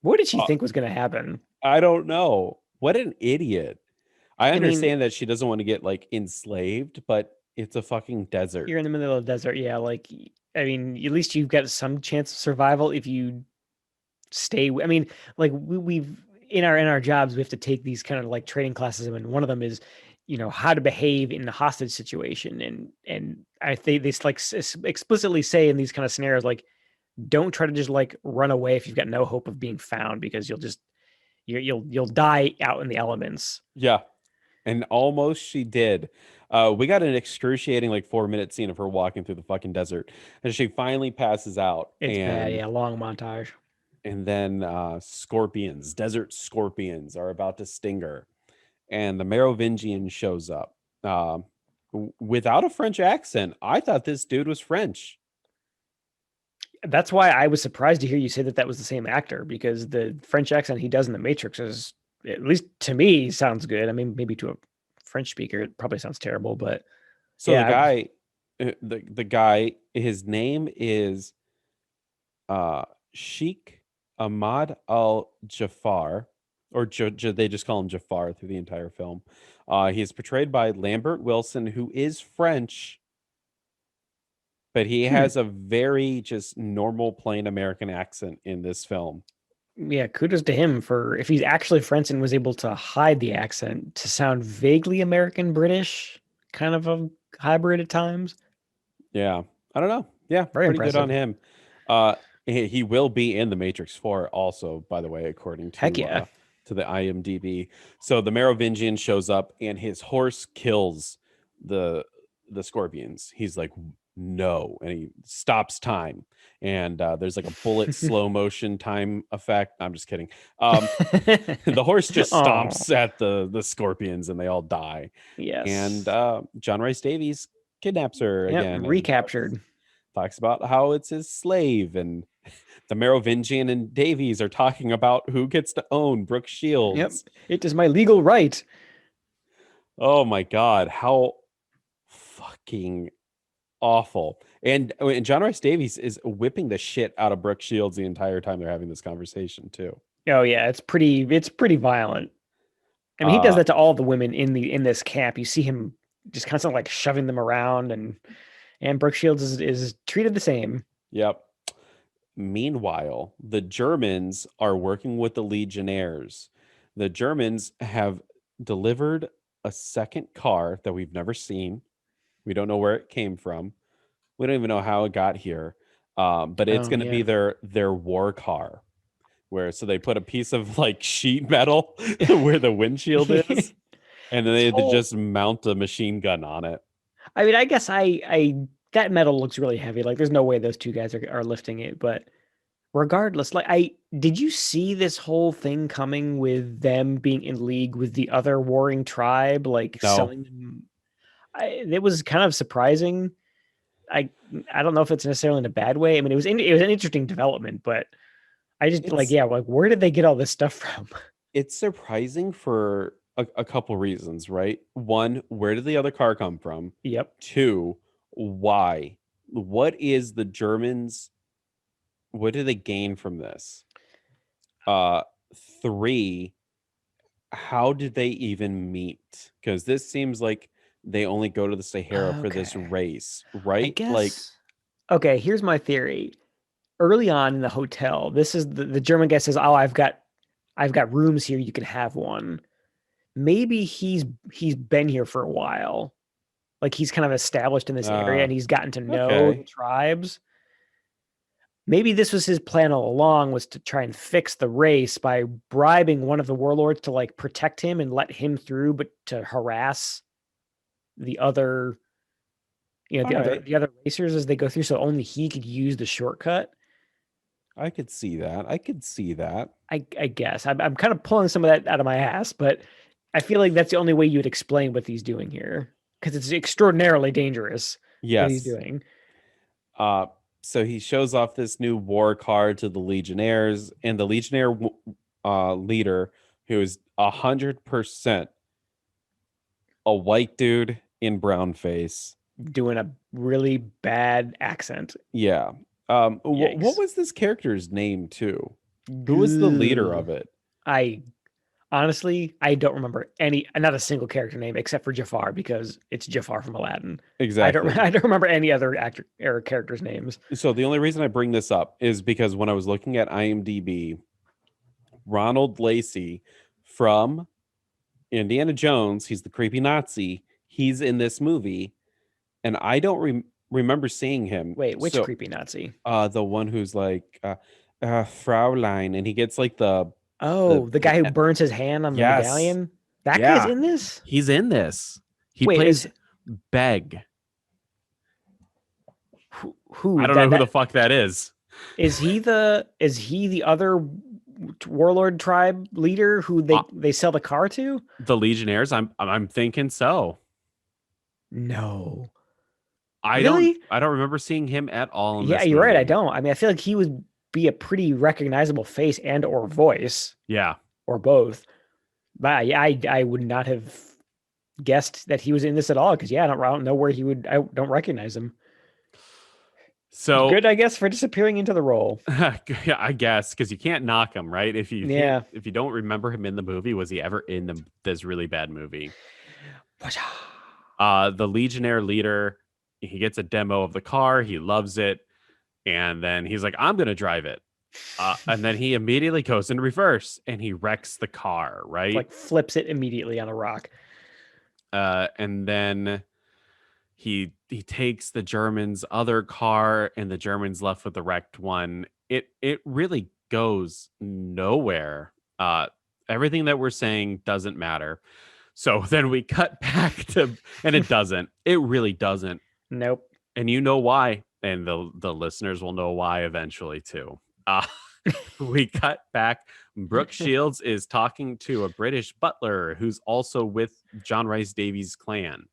B: What did she
A: Uh,
B: think was going to happen?
A: I don't know. What an idiot. I
B: I mean,
A: understand that she doesn't want to get like enslaved, but it's a fucking desert.
B: you're in the middle of the desert. Yeah, like, I mean, at least you've got some chance of survival if you stay. I mean, like we've in our jobs, we have to take these kind of like training classes, and one of them is, how to behave in a hostage situation, and I think they like explicitly say in these kind of scenarios, like, don't try to just like run away if you've got no hope of being found because you'll die out in the elements.
A: Yeah. And almost she did. We got an excruciating like 4 minute scene of her walking through the fucking desert, and she finally passes out,
B: It's bad,
A: and
B: yeah. Long montage.
A: then scorpions, desert scorpions, are about to sting her, and the Merovingian shows up without a French accent. I thought this dude was French.
B: That's why I was surprised to hear you say that that was the same actor because the French accent he does in The Matrix is, at least to me, sounds good. I mean, maybe to a French speaker, it probably sounds terrible, but
A: So the
B: yeah,
A: guy, the guy, his name is Sheikh Ahmad Al Jafar, or they just call him Jafar through the entire film. He is portrayed by Lambert Wilson, who is French, but he
B: hmm.
A: has a very just normal, plain American accent in this film.
B: Yeah, kudos to him for if he's actually French and was able to hide the accent to sound vaguely American British, kind of a hybrid at times.
A: Yeah, I don't know. Yeah,
B: Very
A: pretty good on
B: impressive.
A: him. He will be in the Matrix 4 also, by the way, according
B: Heck yeah.
A: to the IMDb. So the Merovingian shows up and his horse kills the the scorpions. He's like, no, and he stops time. And there's like a bullet slow motion time effect. I'm just kidding. The horse just
B: Oh,
A: stomps at the scorpions and they all die. And
B: yes.
A: John Rice Davies kidnaps her
B: Yep,
A: again and
B: recaptured.
A: talks about how it's his slave, and the Merovingian and Davies are talking about who gets to own Brooke
B: Yep,
A: Shields.
B: it is my legal right.
A: Oh my god, how fucking awful. And John Rice Davies is whipping the shit out of Brooke Shields the entire time they're having this conversation too.
B: Oh yeah, it's pretty violent. I mean, he does
A: Uh
B: that to all the women in this camp. You see him just constantly like shoving them around, and Brooke Shields is treated the same.
A: yep. Meanwhile, the Germans are working with the Legionnaires. The Germans have delivered a second car that we've never seen. We don't know where it came from. We don't even know how it got here. But it's
B: Oh
A: going to
B: yeah.
A: be their war car, where so they put a piece of like sheet metal where the windshield is, and then they
B: So
A: just mount a machine gun on it.
B: I mean, I guess I that metal looks really heavy. Like, there's no way those two guys are lifting it. But regardless, like, I did you see this whole thing coming with them being in league with the other warring tribe, like
A: No,
B: selling them? It was kind of surprising. I I don't know if it's necessarily in a bad way. I mean, it was an interesting development, but I just like,
A: it's
B: yeah, like, where did they get all this stuff from?
A: it's surprising for a couple reasons, right? One, where did the other car come from?
B: Yep.
A: Two, why? What is the Germans? What do they gain from this? Uh, Three, how did they even meet? Because this seems like they only go to the Sahara for this
B: Okay.
A: race,
B: I
A: right? Like,
B: guess. Okay, here's my theory. Early on in the hotel, this is the German guy says, "Oh, I've got rooms here. You can have one." Maybe he's been here for a while. Like, he's kind of established in this area
A: uh,
B: and he's gotten to know the
A: okay.
B: tribes. Maybe this was his plan all along, was to try and fix the race by bribing one of the warlords to like protect him and let him through, but to harass the other,
A: All right.
B: the other racers as they go through, so only he could use the shortcut.
A: I could see that. I could see that.
B: I guess I'm kind of pulling some of that out of my ass, but I feel like that's the only way you'd explain what he's doing here because it's extraordinarily dangerous. what he's
A: Yes.
B: doing.
A: Uh, so he shows off this new war card to the Legionnaires, and the Legionnaire leader, who is 100% a white dude in brown face.
B: Doing a really bad accent.
A: Yeah. What
B: Yikes.
A: was this character's name too? Who was the leader of it?
B: I honestly, I don't remember not a single character name except for Jafar because it's Jafar from Aladdin.
A: Exactly.
B: I don't remember any other actor or characters' names.
A: So the only reason I bring this up is because when I was looking at IMDb, Ronald Lacey from Indiana Jones, he's the creepy Nazi. He's in this movie, and I don't remember seeing him.
B: Wait, which
A: So,
B: creepy Nazi?
A: the one who's like Fraulein, and he gets like
B: Oh, the guy who
A: the
B: burns his hand on the
A: yes,
B: medallion? That guy's
A: yeah,
B: in this?
A: he's in this. He
B: Wait,
A: plays Beg.
B: who
A: I don't know
B: that
A: who the fuck that is.
B: is he the other warlord tribe leader who they sell the car to?
A: The Legionnaires. I'm thinking so.
B: No.
A: I
B: Really?
A: don't remember seeing him at all in
B: Yeah,
A: this
B: you're right. I
A: movie.
B: don't. I mean, I feel like he would be a pretty recognizable face and or voice
A: Yeah.
B: or both. But yeah, I would not have guessed that he was in this at all because yeah, I don't know where he would. I don't recognize him.
A: So
B: Good, I guess, for disappearing into the role.
A: yeah, I guess because you can't knock him, right? If you
B: Yeah.
A: if you don't remember him in the movie, was he ever in this really bad movie? The Legionnaire leader, he gets a demo of the car, he loves it, and then he's like, "I'm gonna drive it," and then he immediately goes in reverse and he wrecks the car, right?
B: Like flips it immediately on a rock.
A: And then he takes the Germans' other car, and the Germans left with the wrecked one. It really goes nowhere. Everything that we're saying doesn't matter. So then we cut back to, and it doesn't. It really doesn't.
B: Nope.
A: And you know why, and the listeners will know why eventually too. We cut back. Brooke Shields is talking to a British butler who's also with John Rice Davies' clan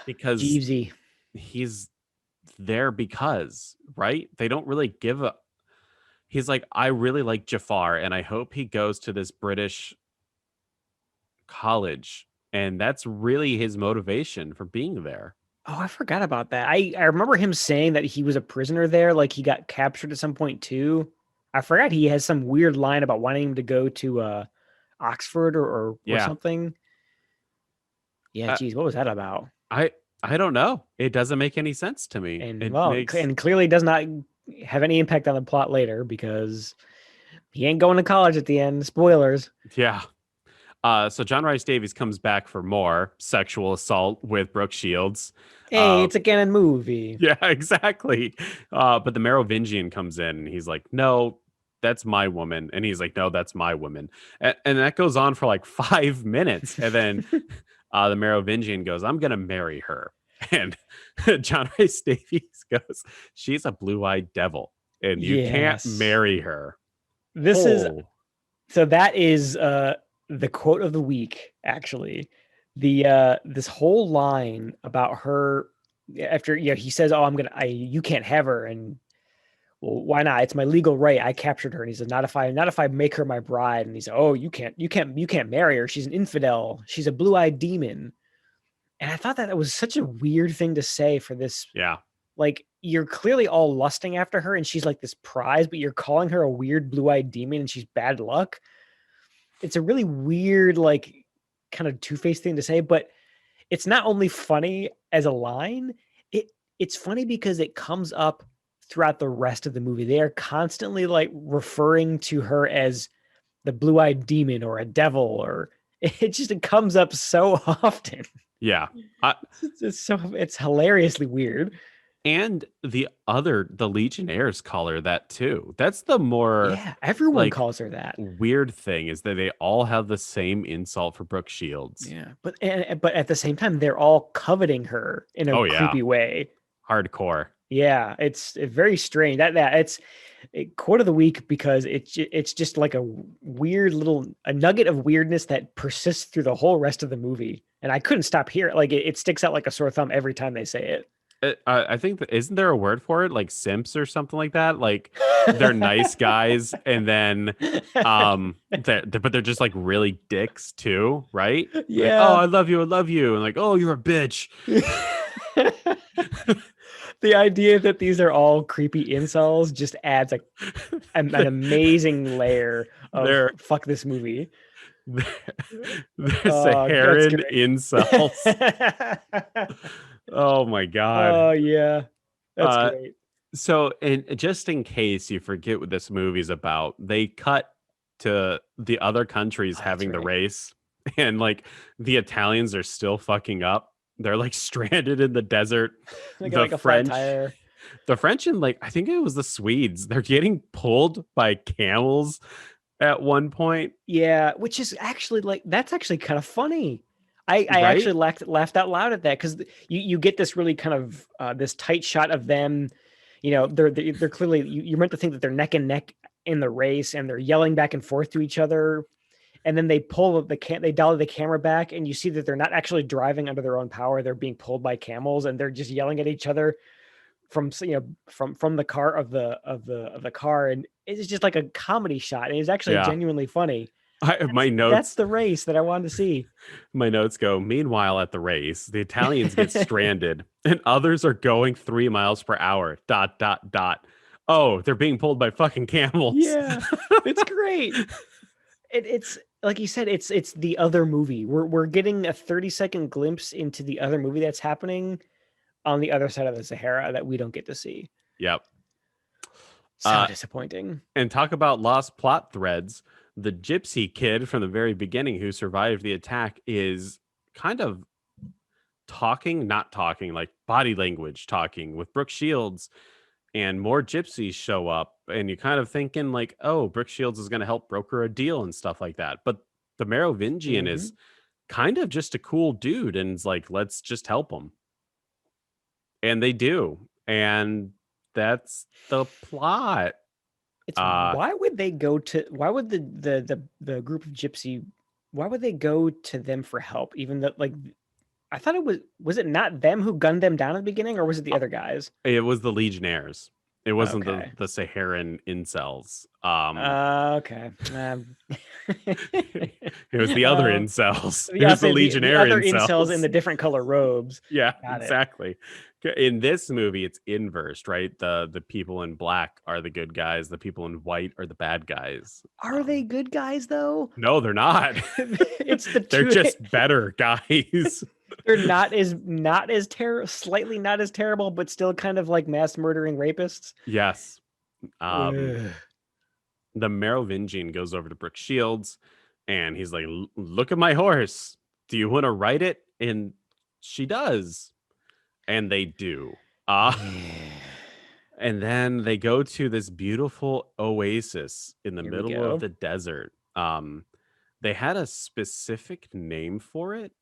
A: because
B: Jeevesy.
A: he's there because, right? They don't really give a. He's like, I really like Jafar, and I hope he goes to this British college, and that's really his motivation for being there.
B: Oh, I forgot about that. I remember him saying that he was a prisoner there, like he got captured at some point too. I forgot he has some weird line about wanting him to go to Oxford or
A: Yeah.
B: something. Yeah, geez, what was that about?
A: I don't know. It doesn't make any sense to me.
B: And
A: It
B: and clearly does not have any impact on the plot later because he ain't going to college at the end. Spoilers.
A: yeah. So John Rice Davies comes back for more sexual assault with Brooke Shields.
B: Hey, it's a canon movie.
A: Yeah, exactly. But the Merovingian comes in and he's like, no, that's my woman. And he's like, no, that's my woman. And that goes on for like 5 minutes. And then the Merovingian goes, I'm going to marry her. And John Rice Davies goes, she's a blue-eyed devil and you can't marry her.
B: This is so that is the quote of the week, actually. The this whole line about her after he says, oh, you can't have her, and well, why not? It's my legal right. I captured her. And he said, not if I make her my bride. And he said, oh, you can't marry her. She's an infidel. She's a blue-eyed demon. And I thought that was such a weird thing to say for this.
A: Yeah.
B: Like, you're clearly all lusting after her and she's like this prize, but you're calling her a weird blue-eyed demon and she's bad luck. It's a really weird, like, kind of two-faced thing to say, but it's not only funny as a line, it's funny because it comes up throughout the rest of the movie. They are constantly like referring to her as the blue-eyed demon or a devil, or it comes up so often.
A: Yeah.
B: It's hilariously weird.
A: And the Legionnaires call her that too. That's the more
B: everyone calls her that.
A: Weird thing is that they all have the same insult for Brooke Shields.
B: Yeah, but at the same time, they're all coveting her in a creepy way.
A: Hardcore.
B: Yeah, it's very strange. It's a quote of the week because it's just like a weird a nugget of weirdness that persists through the whole rest of the movie. And I couldn't stop hearing. Like it sticks out like a sore thumb every time they say it.
A: I think isn't there a word for it, like simps or something like that? Like they're nice guys, and then but they're just like really dicks too, right? Like, oh,
B: Yeah.
A: I love you, and like, oh, you're a bitch.
B: The idea that these are all creepy incels just adds an amazing layer of
A: They're
B: fuck this movie.
A: they're, they're
B: That's
A: Saharan
B: great.
A: incels. Oh my god.
B: Oh yeah, that's
A: Uh,
B: great.
A: so, and just in case you forget what this movie's about, they cut to the other countries
B: Oh, that's
A: having the
B: right.
A: race, and like the Italians are still fucking up. They're like stranded in the desert.
B: They got
A: The
B: like a flat
A: French,
B: tire.
A: the French, and like I think it was the Swedes. They're getting pulled by camels at one point,
B: Yeah, which is actually like that's actually kind of funny. I
A: right?
B: actually laughed out loud at that because you get this really kind of this tight shot of them. You know, they're clearly you're meant to think that they're neck and neck in the race, and they're yelling back and forth to each other. And then they pull they dolly the camera back, and you see that they're not actually driving under their own power. They're being pulled by camels, and they're just yelling at each other from from the car of the car, and it's just like a comedy shot, and it's actually
A: Yeah.
B: genuinely funny.
A: My
B: That's
A: notes
B: the race that I wanted to see.
A: My notes go, meanwhile, at the race, the Italians get stranded and others are going 3 miles per hour. Dot, dot, dot. Oh, they're being pulled by fucking camels.
B: Yeah, it's great. It's like you said, it's the other movie. We're getting a 30-second glimpse into the other movie that's happening on the other side of the Sahara that we don't get to see.
A: Yep.
B: So disappointing.
A: And talk about lost plot threads. The gypsy kid from the very beginning who survived the attack is kind of talking, not talking, like body language talking with Brooke Shields, and more gypsies show up, and you're kind of thinking like, oh, Brooke Shields is going to help broker a deal and stuff like that. But the Merovingian
B: Mhm.
A: is kind of just a cool dude, and it's like, let's just help him, and they do, and that's the plot.
B: It's
A: Uh,
B: why would they go to why would the group of gypsy why would they go to them for help? Even though like I thought it was it not them who gunned them down at the beginning, or was it the other guys?
A: it was the Legionnaires. It wasn't
B: Okay.
A: the Saharan incels.
B: Okay.
A: It was the other
B: Uh,
A: incels. It
B: yeah, I'll
A: was the
B: say the
A: Legionnaire
B: other incels in
A: incels.
B: the different color robes.
A: Yeah,
B: Got it.
A: exactly. In this movie, it's inversed, right? The people in black are the good guys. The people in white are the bad guys.
B: Are they good guys though?
A: No, they're not.
B: It's the
A: They're
B: two.
A: just better guys.
B: They're not as slightly not as terrible, but still kind of like mass murdering rapists.
A: Yes. Um,
B: Ugh.
A: the Merovingian goes over to Brooke Shields, and he's like, "Look at my horse. Do you want to ride it?" And she does, and they do. Uh And then they go to this beautiful oasis in the
B: Here we
A: middle of
B: go.
A: the desert. They had a specific name for it.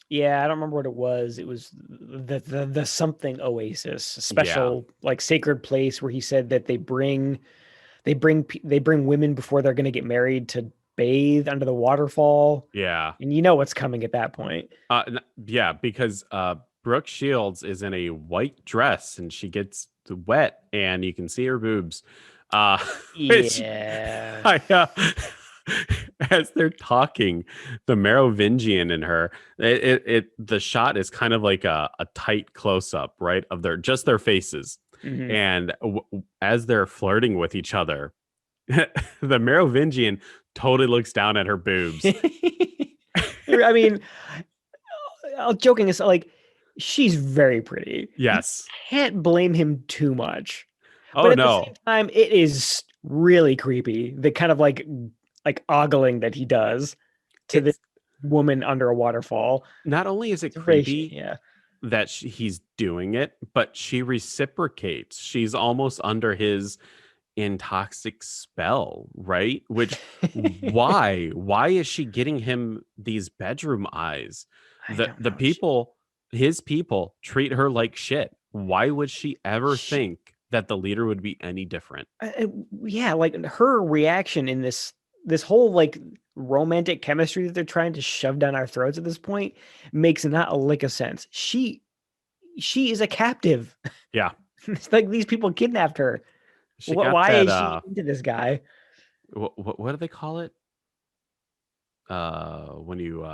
B: Yeah, I don't remember what it was. It was the something oasis, a
A: Yeah,
B: special like sacred place where he said that they bring women before they're going to get married to bathe under the waterfall,
A: yeah,
B: and you know what's coming at that point.
A: yeah. Because Brooke Shields is in a white dress and she gets wet, and you can see her boobs. Uh, which
B: Yeah.
A: I, as they're talking, the Merovingian and her, the shot is kind of like a tight close up, right, of their faces,
B: Mhm.
A: and as they're flirting with each other, the Merovingian totally looks down at her boobs.
B: I mean, joking aside, like she's very pretty. You
A: Yes.
B: can't blame him too much, but
A: Oh
B: at the same
A: no.
B: time, it is really creepy. The kind of like ogling that he does to this
A: It's
B: woman under a waterfall.
A: not only is it
B: It's very
A: creepy
B: yeah.
A: that he's doing it, but she reciprocates. She's almost under his intoxic spell, right? Which why? Why is she getting him these bedroom eyes?
B: I
A: The
B: don't
A: the
B: know.
A: people, his people treat her like shit. Why would she ever
B: She
A: think that the leader would be any different?
B: yeah, like her reaction in this whole like romantic chemistry that they're trying to shove down our throats at this point makes not a lick of sense. she is a captive.
A: Yeah.
B: It's like these people kidnapped her.
A: She got
B: Why
A: that
B: is she into this guy?
A: what do they call it? When you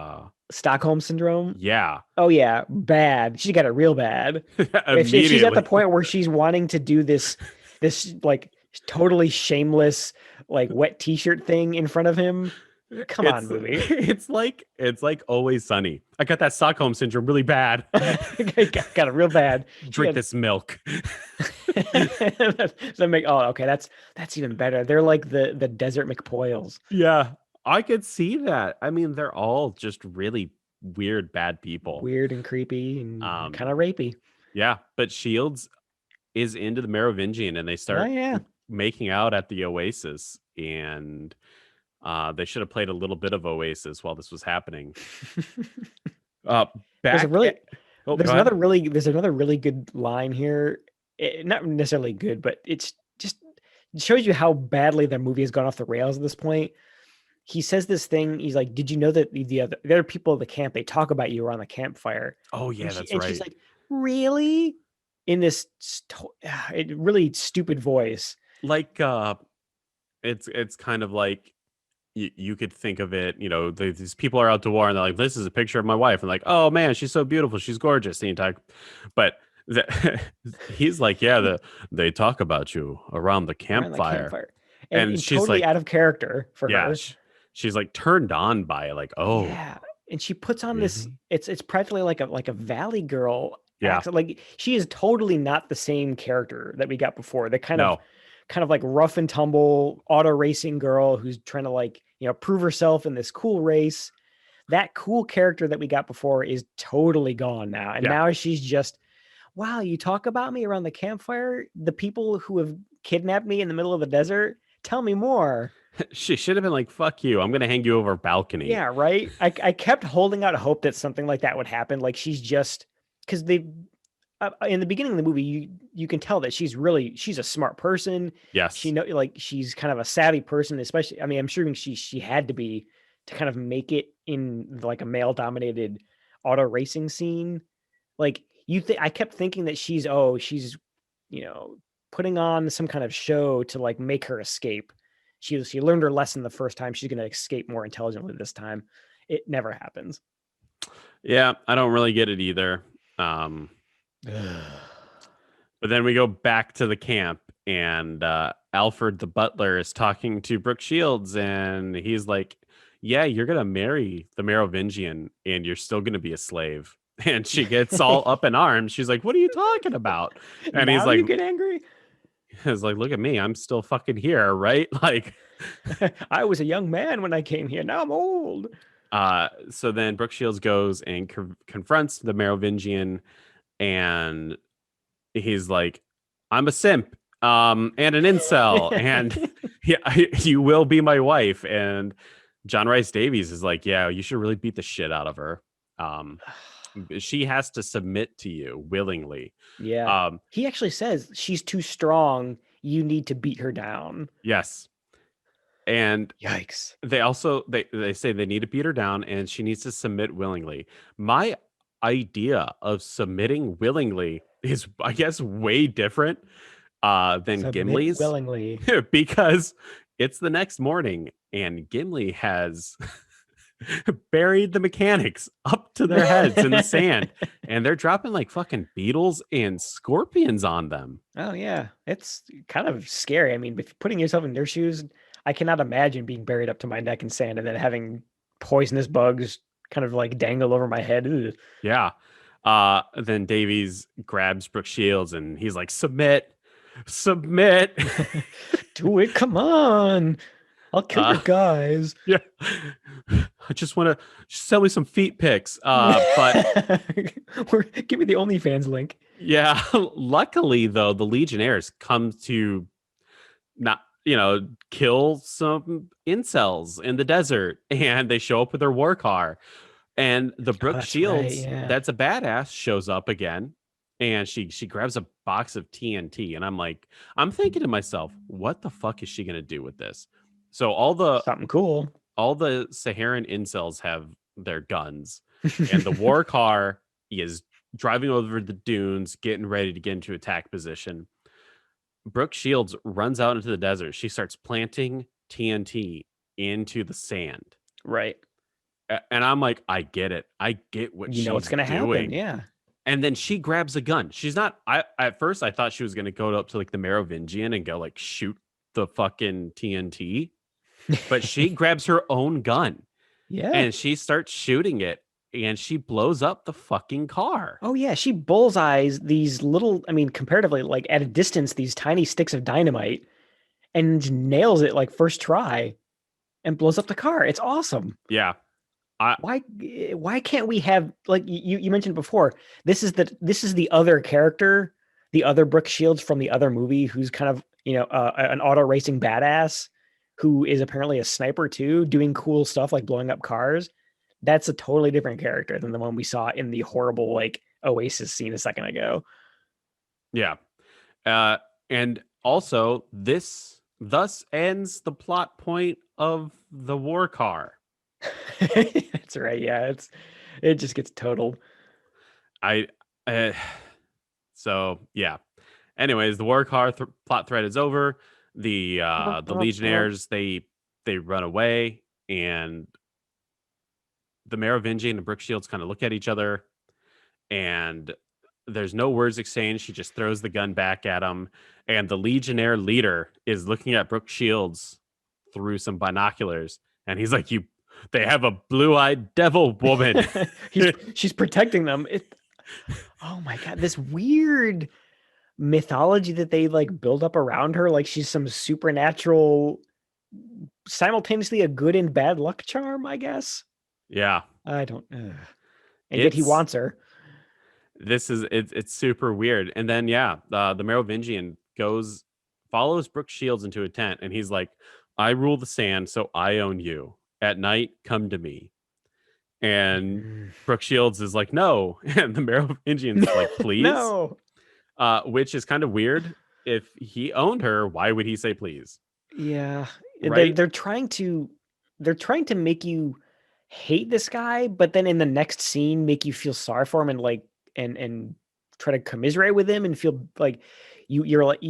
B: Stockholm syndrome.
A: yeah.
B: Oh yeah, bad. She got it real bad. If she's at the
A: Immediately.
B: point where she's wanting to do this like totally shameless like wet t-shirt thing in front of him, come on, movie.
A: It's like Always Sunny. I got that Stockholm syndrome really bad.
B: Got it real bad. She
A: Drink
B: got
A: this milk.
B: so make okay, that's even better. They're like the desert McPoyles.
A: Yeah, I could see that. I mean, they're all just really weird, bad people.
B: Weird and creepy and
A: Um,
B: kind of rapey.
A: yeah, but Shields is into the Merovingian, and they
B: Oh
A: start
B: yeah.
A: making out at the Oasis, and they should have played a little bit of Oasis while this was happening. Uh,
B: There's a
A: back.
B: really
A: Oh, go ahead.
B: there's another really good line here. Not necessarily good, but it's just it shows you how badly the movie has gone off the rails at this point. He says this thing. He's like, "Did you know that the other people at the camp they talk about you around the campfire?"
A: Oh yeah, that's
B: She's
A: right.
B: like, "Really?" In this really stupid voice.
A: Like it's kind of like you could think of it, these people are out to war and they're like, this is a picture of my wife, and like, oh man, she's so beautiful, she's gorgeous, the entire, but he's like, yeah, they talk about you around the
B: Around the
A: campfire,
B: campfire,
A: and
B: and
A: she's
B: totally
A: like,
B: out of character for
A: yeah,
B: her.
A: she's like turned on by it, like, oh,
B: Yeah, and she puts on this.
A: really?
B: It's practically like a Valley Girl
A: Yeah,
B: accent. Like she is totally not the same character that we got before. The
A: no,
B: kind of like rough and tumble auto racing girl who's trying to like prove herself in this cool race. That cool character that we got before is totally gone now, and
A: yeah.
B: now she's just wow. You talk about me around the campfire. The people who have kidnapped me in the middle of the desert. Tell me more.
A: She should have been like, fuck you, I'm gonna hang you over a balcony.
B: Yeah, right. I kept holding out hope that something like that would happen. Like she's just because they in the beginning of the movie, you can tell that she's a smart person. She
A: Yes.
B: know like she's kind of a savvy person, especially. I mean, I'm sure she had to be to kind of make it in like a male dominated auto racing scene. Like I kept thinking that she's you know putting on some kind of show to like make her escape. She learned her lesson the first time. She's going to escape more intelligently this time. It never happens.
A: Yeah, I don't really get it either. um But then we go back to the camp, and Alfred the butler is talking to Brooke Shields, and he's like, yeah, you're going to marry the Merovingian, and you're still going to be a slave. And she gets all up in arms. She's like, what are you talking about? And
B: Now you get angry.
A: he's like, look at me. I'm still fucking here, right? Like,
B: I was a young man when I came here. Now I'm old.
A: so then Brooke Shields goes and confronts the Merovingian, and he's like, I'm a simp, and an incel, and yeah, you will be my wife. And John Rice Davies is like, yeah, you should really beat the shit out of her. She has to submit to you willingly.
B: Yeah. He actually says she's too strong. You need to beat her down.
A: Yes. And
B: yikes.
A: They also they say they need to beat her down, and she needs to submit willingly. My idea of submitting willingly is, I guess, way different than
B: Submit
A: Gimli's,
B: willingly.
A: because it's the next morning and Gimli has buried the mechanics up to their heads in the sand, and they're dropping like fucking beetles and scorpions on them.
B: Oh yeah, it's kind of scary. I mean, if putting yourself in their shoes, I cannot imagine being buried up to my neck in sand and then having poisonous bugs kind of like dangle over my head. Ugh.
A: Yeah. Then Davies grabs Brooke Shields and he's like, submit.
B: Do it, come on. I'll kill your guys.
A: Yeah. I just want to sell me some feet pics. But
B: give me the OnlyFans link.
A: Yeah. Luckily, though, the Legionnaires come to not, kill some incels in the desert, and they show up with their war car. And the Brooke Shields, that's a badass, shows up again, and she grabs a box of TNT, and I'm thinking to myself, what the fuck is she gonna do with this? So
B: something cool.
A: All the Saharan incels have their guns, and the war car is driving over the dunes, getting ready to get into attack position. Brooke Shields runs out into the desert. She starts planting TNT into the sand.
B: Right.
A: And I'm like, I get it. I get what
B: You know what's
A: she's
B: gonna happen.
A: doing.
B: Yeah.
A: And then she grabs a gun. She's not. I At first I thought she was gonna go up to like the Merovingian and go like shoot the fucking TNT, but she grabs her own gun
B: Yeah.
A: and she starts shooting it, and she blows up the fucking car.
B: Oh yeah, she bullseyes these little, I mean, comparatively, like at a distance, these tiny sticks of dynamite and nails it like first try and blows up the car. It's awesome.
A: Yeah, I
B: Why can't we have, like you mentioned before, this is the other character, the other Brooke Shields from the other movie who's kind of, an auto racing badass who is apparently a sniper too, doing cool stuff like blowing up cars. That's a totally different character than the one we saw in the horrible like Oasis scene a second ago.
A: yeah. Uh, and also this thus ends the plot point of the war car.
B: That's right. Yeah, it just gets totaled.
A: I uh, so yeah. Anyways, the war car plot thread is over. The Legionnaires they run away, and the Merovingian and Brooke Shields kind of look at each other, and there's no words exchanged. She just throws the gun back at him, and the Legionnaire leader is looking at Brooke Shields through some binoculars, and he's like, "You, they have a blue-eyed devil woman."
B: She's protecting them. Oh my god, this weird mythology that they like build up around her, like she's some supernatural, simultaneously a good and bad luck charm, I guess.
A: Yeah,
B: I don't. And yet he
A: it's
B: wants her.
A: it's super weird. And then yeah, the Merovingian follows Brooke Shields into a tent, and he's like, "I rule the sand, so I own you. At night, come to me." And Brooke Shields is like, "No," and the Merovingian's like, "Please,"
B: No.
A: which is kind of weird. If he owned her, why would he say please?
B: Yeah, they're
A: Right?
B: they're trying to they're trying to make you hate this guy, but then in the next scene make you feel sorry for him and like and try to commiserate with him and feel like you're like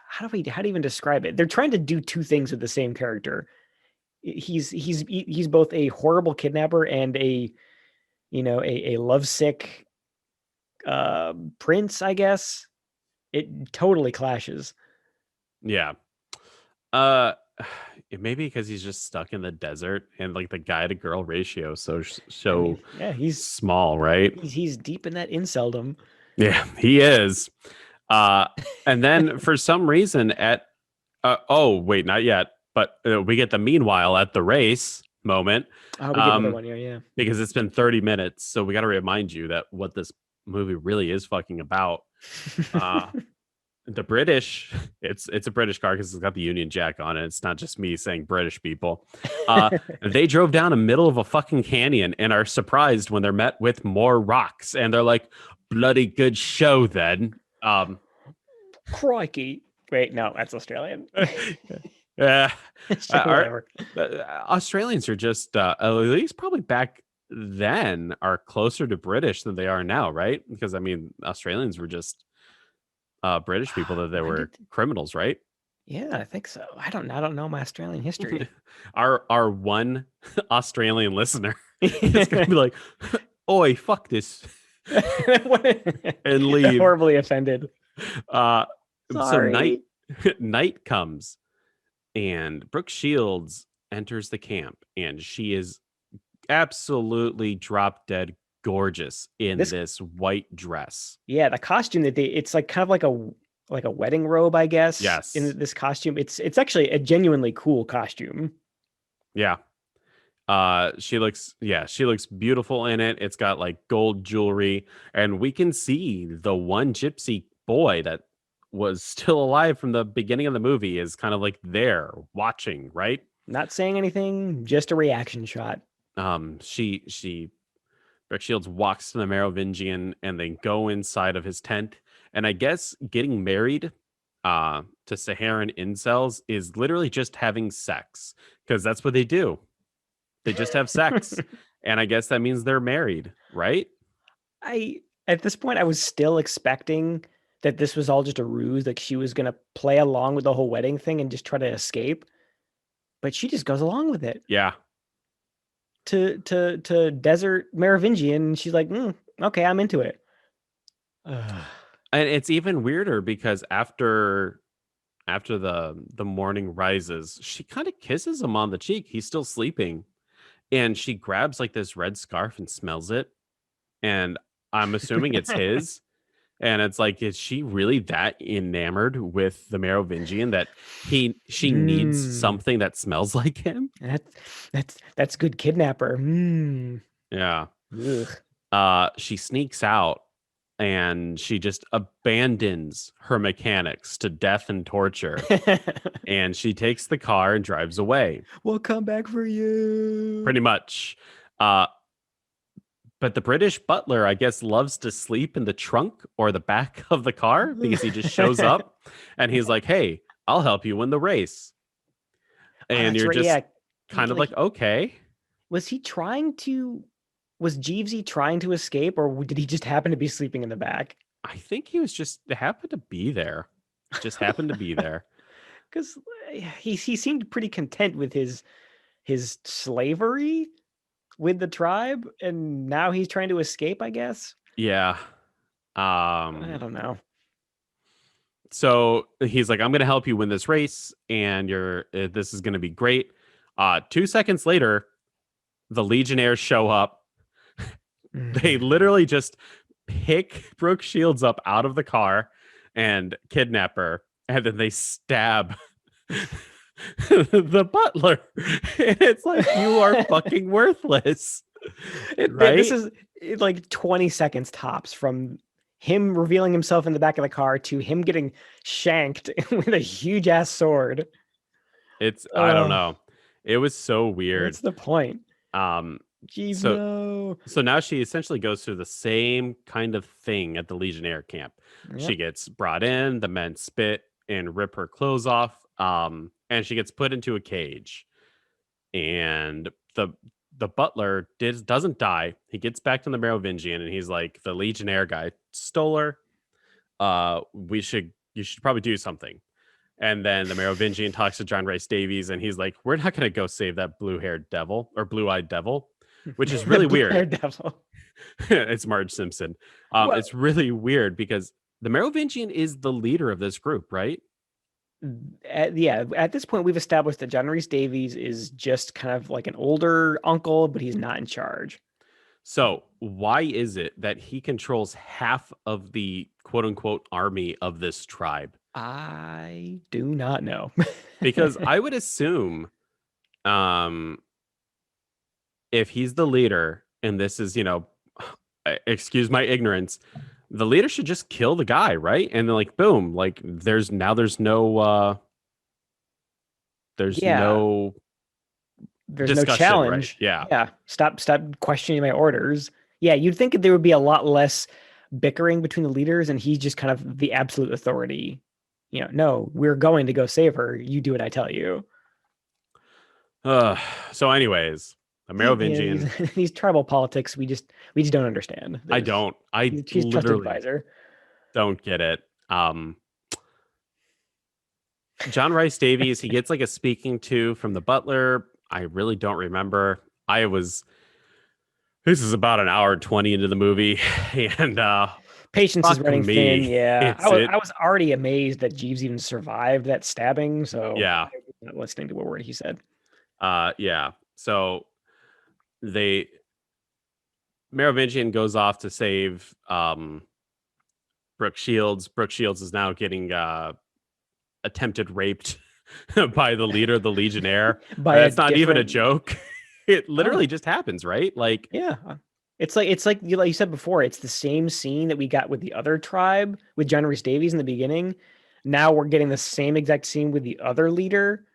B: how do you even describe it? They're trying to do two things with the same character. He's both a horrible kidnapper and a lovesick prince, I guess. It totally clashes.
A: Yeah. Uh, it may be because he's just stuck in the desert, and like the guy to girl ratio
B: I mean,
A: so
B: yeah, he's
A: small, right?
B: he's deep in that inceldom.
A: Yeah, he is. Uh, and then for some reason oh wait, not yet, but we get the meanwhile at the race moment.
B: Oh, we get another one. Yeah.
A: Because it's been 30 minutes, so we got to remind you that what this movie really is fucking about. Uh, the British, it's a British car because it's got the Union Jack on it. It's not just me saying British people. They drove down the middle of a fucking canyon and are surprised when they're met with more rocks, and they're like, "Bloody good show, then."
B: Crikey. Wait, no, that's Australian.
A: Yeah,
B: Whatever.
A: Australians are just at least probably back then are closer to British than they are now, right? Because I mean, Australians were just British people that they
B: When
A: were criminals, right?
B: Yeah, I think so. I don't know my Australian history.
A: Our one Australian listener is gonna be like, "Oi, fuck this," and leave.
B: Horribly offended.
A: So
B: Sorry.
A: night comes, and Brooke Shields enters the camp, and she is absolutely drop dead gorgeous in
B: This
A: this white dress.
B: Yeah, the costume that it's like kind of like a wedding robe, I guess.
A: Yes.
B: In this costume. It's actually a genuinely cool costume.
A: Yeah. She looks beautiful in it. It's got like gold jewelry, and we can see the one gypsy boy that was still alive from the beginning of the movie is kind of like there watching, right?
B: Not saying anything, just a reaction shot.
A: She Brooke Shields walks to the Merovingian, and they go inside of his tent. And I guess getting married to Saharan incels is literally just having sex, because that's what they do. They just have sex. And I guess that means they're married, right?
B: At this point, I was still expecting that this was all just a ruse, like she was gonna play along with the whole wedding thing and just try to escape. But she just goes along with it
A: Yeah.
B: to desert Merovingian, and she's like, okay, I'm into it. Ugh.
A: And it's even weirder because after the morning rises, she kind of kisses him on the cheek. He's still sleeping. And she grabs like this red scarf and smells it. And I'm assuming it's his. And it's like, is she really that enamored with the Merovingian that she needs
B: Mm,
A: something that smells like him?
B: that's good kidnapper.
A: Yeah.
B: Ugh.
A: She sneaks out and she just abandons her mechanics to death and torture. And she takes the car and drives away.
B: We'll come back for you.
A: Pretty much. Uh, but the British butler, I guess, loves to sleep in the trunk or the back of the car because he just shows up and he's like, "Hey, I'll help you win the race."
B: Oh,
A: And
B: that's
A: you're
B: right. Yeah.
A: just kind of like, "Okay."
B: Was he trying to, was Jeevesy trying to escape, or did he just happen to be sleeping in the back?
A: I think he was just happened to be there. Just happened to be there.
B: Because he seemed pretty content with his slavery with the tribe, and now he's trying to escape, I guess.
A: Yeah.
B: I
A: Um
B: don't know.
A: so he's like, I'm gonna help you win this race, and this is gonna be great. 2 seconds later, the Legionnaires show up. They literally just pick Brooke Shields up out of the car and kidnap her, and then they stab the butler. And it's like, you are fucking worthless.
B: This
A: Right?
B: is like 20 seconds tops from him revealing himself in the back of the car to him getting shanked with a huge ass sword.
A: I don't know. It was so weird.
B: What's the point?
A: Um,
B: Jeeves,
A: so
B: no.
A: so now she essentially goes through the same kind of thing at the Legionnaire camp. She
B: Yep.
A: gets brought in, the men spit and rip her clothes off, and she gets put into a cage. And the butler doesn't die. He gets back to the Merovingian and he's like, the Legionnaire guy stole her. You should probably do something. And then the Merovingian talks to John Rice Davies and he's like, we're not gonna go save that blue-haired devil or blue-eyed devil, which is
B: The
A: really weird.
B: Blue Devil.
A: It's Marge Simpson.
B: Well,
A: It's really weird because the Merovingian is the leader of this group, right?
B: at this point, we've established that John Reese Davies is just kind of like an older uncle, but he's not in charge.
A: So why is it that he controls half of the quote unquote army of this tribe?
B: I do not know.
A: Because I would assume, um, if he's the leader and this is, excuse my ignorance, the leader should just kill the guy, right? And then like boom, like there's
B: Yeah,
A: no
B: there's no
A: discussion, right?
B: challenge.
A: Yeah.
B: Yeah, stop questioning my orders. Yeah, you'd think that there would be a lot less bickering between the leaders, and he's just kind of the absolute authority. No, we're going to go save her. You do what I tell you.
A: Uh, so anyways, the Merovingian,
B: These tribal politics, we just don't understand.
A: I don't. I
B: She's trusted
A: literally
B: advisor.
A: don't get it. John Rice Davies, he gets like a speaking to from the butler. I really don't remember. This is about an hour and 20 into the movie, and
B: Patience is
A: fuck
B: running thin.
A: me.
B: Yeah,
A: It's it.
B: I was already amazed that Jeeves even survived that stabbing. So
A: Yeah.
B: I was not listening to a word he said.
A: Yeah. So they Merovingian goes off to save Brooke Shields. Brooke Shields is now getting attempted raped by the leader of the Legionnaire.
B: By a
A: That's not even a
B: different.
A: joke. It
B: Oh
A: literally just happens, right? Like,
B: yeah, it's like you said before. It's the same scene that we got with the other tribe with John Rhys Davies in the beginning. Now we're getting the same exact scene with the other leader,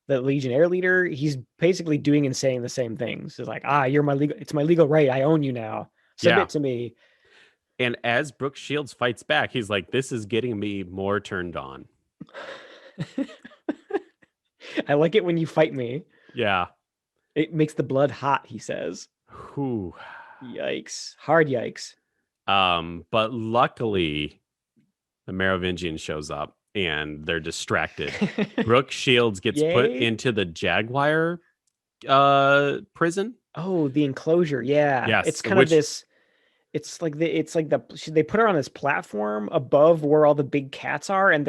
B: the Legionnaire leader. He's basically doing and saying the same things. It's like, you're my legal. It's my legal right. I own you now.
A: yeah.
B: Submit to me.
A: And as Brooke Shields fights back, he's like, this is getting me more turned on.
B: I like it when you fight me.
A: Yeah.
B: It makes the blood hot, he says.
A: Whew.
B: Yikes. Hard yikes.
A: But luckily, the Merovingian shows up and they're distracted. Brooke Shields gets put
B: Yay.
A: into the Jaguar prison.
B: Oh, the enclosure. Yeah. It's
A: Yes,
B: kind of
A: which
B: this. They put her on this platform above where all the big cats are, and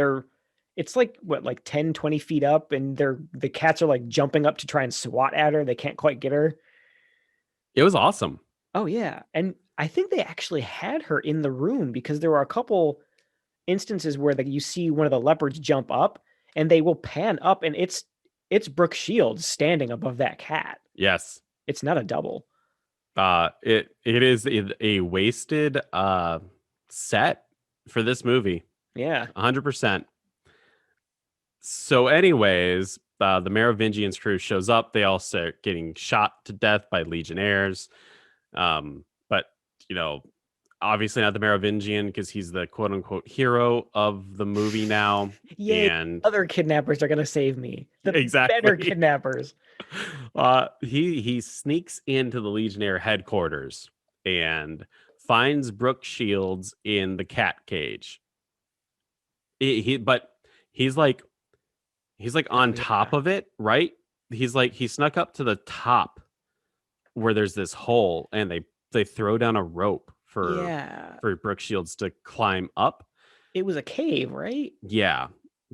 B: it's like what, like 10, 20 feet up, and the cats are like jumping up to try and swat at her. They can't quite get her.
A: it was awesome.
B: Oh yeah. And I think they actually had her in the room because there were a couple instances where you see one of the leopards jump up and they will pan up and it's Brooke Shields standing above that cat.
A: Yes.
B: It's not a double.
A: It is a wasted set for this movie.
B: Yeah.
A: 100%. So, anyways, the Merovingian's crew shows up. They all start getting shot to death by legionnaires. But, you know, obviously not the Merovingian because he's the quote unquote hero of the movie now.
B: Yay.
A: And
B: Other kidnappers are gonna save me. The
A: exactly.
B: better kidnappers.
A: He sneaks into the Legionnaire headquarters and finds Brooke Shields in the cat cage. But he's like on top of it, right? He snuck up to the top where there's this hole, and they throw down a rope for Brooke Shields to climb up.
B: It was a cave, right?
A: Yeah,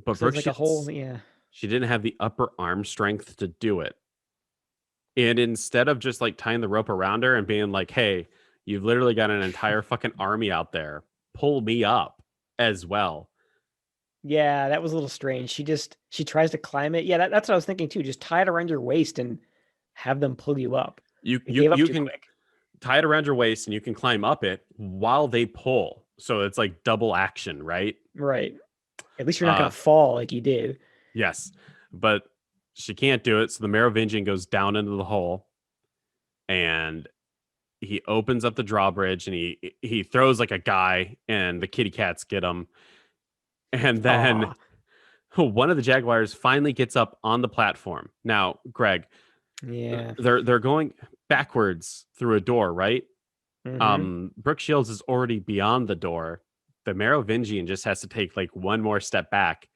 A: but
B: So
A: Brooke
B: like
A: Shields,
B: a hole. Yeah.
A: she didn't have the upper arm strength to do it. And instead of just like tying the rope around her and being like, "Hey, you've literally got an entire fucking army out there. Pull me up as well."
B: Yeah, that was a little strange. She tries to climb it. Yeah, that's what I was thinking too. Just tie it around your waist and have them pull you up.
A: You
B: It gave up
A: you
B: too
A: can
B: quick.
A: tie it around your waist and you can climb up it while they pull. So it's like double action, right?
B: Right. At least you're not gonna fall like you did.
A: Yes, but she can't do it. So the Merovingian goes down into the hole, and he opens up the drawbridge, and he throws like a guy, and the kitty cats get him. And then one of the Jaguars finally gets up on the platform. Now, Greg,
B: Yeah.
A: they're going backwards through a door, right?
B: Mhm.
A: Brooke Shields is already beyond the door. The Merovingian just has to take like one more step back,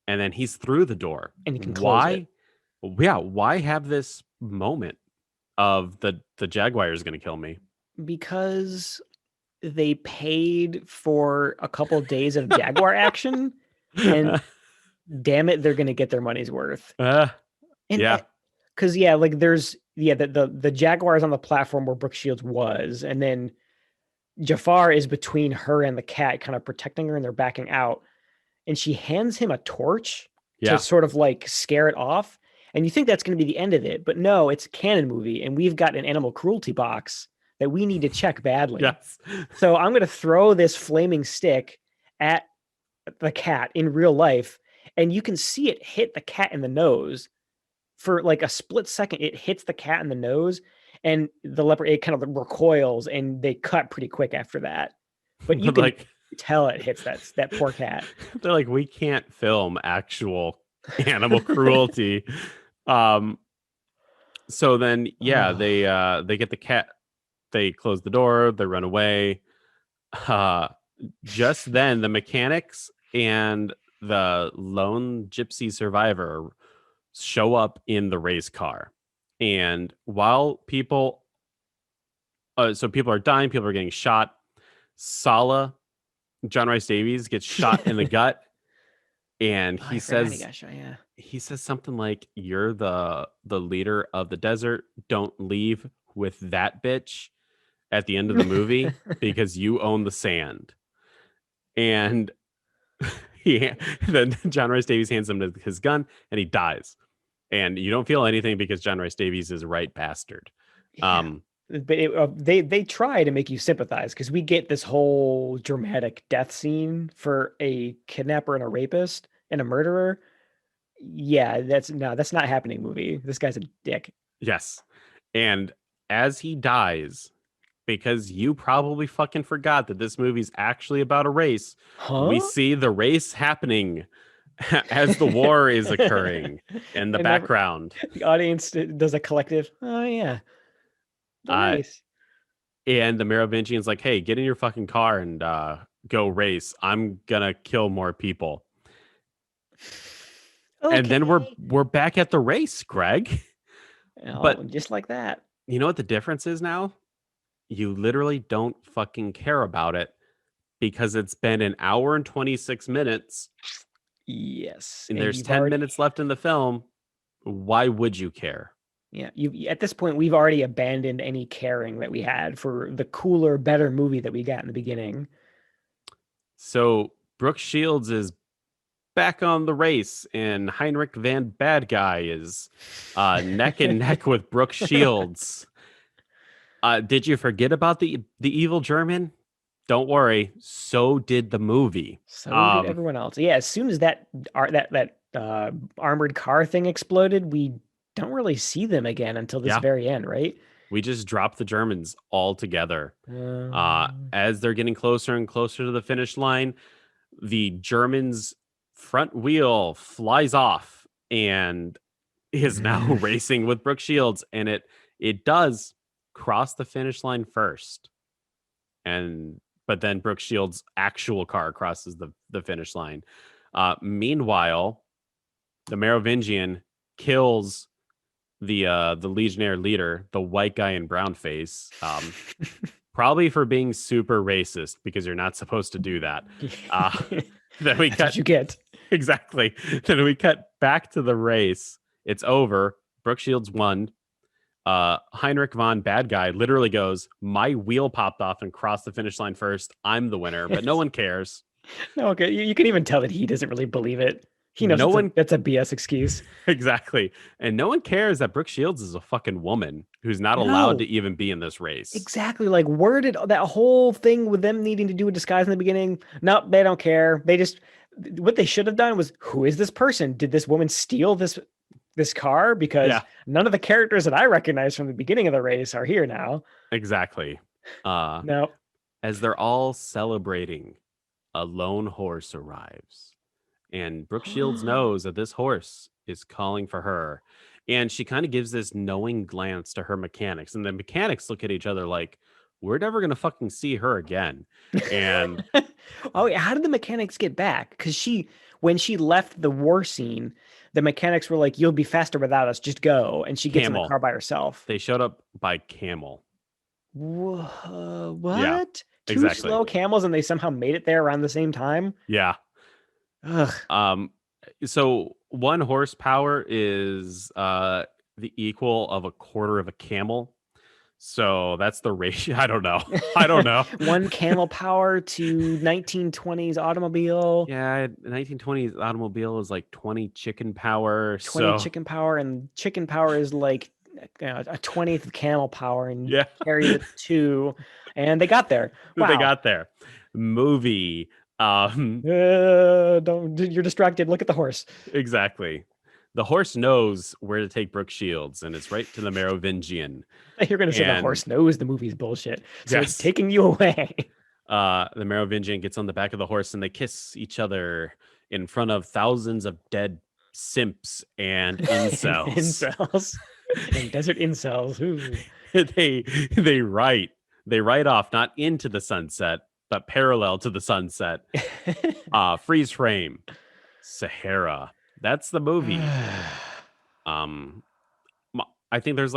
A: and then he's through the door.
B: And you can close it.
A: Yeah, why have this moment of the Jaguar is going to kill me?
B: Because they paid for a couple days of Jaguar action, and damn it, they're gonna get their money's worth. And
A: yeah.
B: Because like there's the Jaguar's on the platform where Brooke Shields was, and then Jafar is between her and the cat, kind of protecting her, and they're backing out. And she hands him a torch to sort of like scare it off. And you think that's going to be the end of it, but no, it's a canon movie, and we've got an animal cruelty box that we need to check badly.
A: Yes.
B: So I'm going to throw this flaming stick at the cat in real life, and you can see it hit the cat in the nose. For like a split second, it hits the cat in the nose, and the leopard, it kind of recoils, and they cut pretty quick after that. But you can like tell it hits that poor cat.
A: They're like, we can't film actual animal cruelty. So then they get the cat, they close the door, they run away. Just then the mechanics and the lone gypsy survivor show up in the race car. And while people are dying, people are getting shot, Sala, John Rice Davies, gets shot in the gut, and he says something like, "You're the leader of the desert. Don't leave with that bitch at the end of the movie because you own the sand." And then John Rice Davies hands him his gun, and he dies. And you don't feel anything because John Rice Davies is a right bastard.
B: Yeah. But they try to make you sympathize, because we get this whole dramatic death scene for a kidnapper and a rapist and a murderer. Yeah, that's not happening, movie. This guy's a dick.
A: Yes. And as he dies, because you probably fucking forgot that this movie's actually about a race, we see the race happening as the war is occurring in the background.
B: The audience does a collective, oh yeah. Nice.
A: And the Merovingian's like, hey, get in your fucking car and go race. I'm gonna kill more people. And then
B: Okay.
A: we're back at the race, Greg.
B: Oh,
A: But
B: just like that.
A: you know what the difference is now? You literally don't fucking care about it because it's been an hour and 26 minutes
B: Yes,
A: and
B: and
A: there's
B: you've
A: 10
B: already
A: minutes left in the film. Why would you care?
B: yeah, you at this point we've already abandoned any caring that we had for the cooler, better movie that we got in the beginning.
A: So Brooke Shields is back on the race, and Heinrich Van Bad Guy is neck and neck with Brooke Shields. Did you forget about the evil German? Don't worry, so did the movie.
B: So did
A: Um,
B: everyone else. Yeah, as soon as that armored car thing exploded, we don't really see them again until this
A: yeah,
B: very end, right?
A: we just dropped the Germans altogether.
B: Um,
A: As they're getting closer and closer to the finish line, the Germans' front wheel flies off and is now racing with Brooke Shields, and it does cross the finish line first, and but then Brooke Shields' actual car crosses the finish line. Meanwhile, the Merovingian kills the Legionnaire leader, the white guy in brown face, probably for being super racist because you're not supposed to do that. Uh, then we
B: That's what
A: cut
B: you get.
A: exactly. Then we cut back to the race. It's over. Brooke Shields won. Heinrich von Bad Guy literally goes, my wheel popped off and crossed the finish line first. I'm the winner, but no one cares.
B: No, okay. You can even tell that he doesn't really believe it. He knows
A: No one
B: that's a BS excuse.
A: exactly. And no one cares that Brooke Shields is a fucking woman who's not allowed to
B: No,
A: even be in this race.
B: exactly. Like, where did that whole thing with them needing to do a disguise in the beginning? Nope, they don't care. They just what they should have done was, who is this person? Did this woman steal this car? Because
A: Yeah,
B: none of the characters that I recognize from the beginning of the race are here now.
A: exactly. Uh
B: No.
A: as they're all celebrating, a lone horse arrives. And Brooke Shields knows that this horse is calling for her. And she kind of gives this knowing glance to her mechanics. And the mechanics look at each other like, we're never going to fucking see her again. And
B: Oh, yeah. How did the mechanics get back? Because when she left the war scene, the mechanics were like, "You'll be faster without us. Just go." And she gets in the
A: camel,
B: car by herself.
A: they showed up by camel. Yeah,
B: What? Two
A: exactly.
B: slow camels, and they somehow made it there around the same time?
A: Yeah.
B: Ugh.
A: Um, so 1 horsepower is the equal of a quarter of a camel. So that's the ratio. I don't know. I don't know.
B: One camel power to 1920s automobile,
A: Yeah, 1920s automobile is like 20 chicken power.
B: 20
A: So
B: chicken power, and chicken power is like a 20th of camel power, and
A: yeah,
B: carry the two. And they got there.
A: they
B: Wow.
A: got there. Movie.
B: Don't you're distracted. Look at the horse.
A: Exactly. The horse knows where to take Brooke Shields, and it's right to the Merovingian.
B: You're gonna say the
A: And
B: horse knows the movie's bullshit, so it's
A: yes,
B: taking you away.
A: the Merovingian gets on the back of the horse and they kiss each other in front of thousands of dead simps and incels.
B: Incels and desert incels. Ooh.
A: they they write they write off not into the sunset but parallel to the sunset. Freeze frame. Sahara. That's the movie. Um I think there's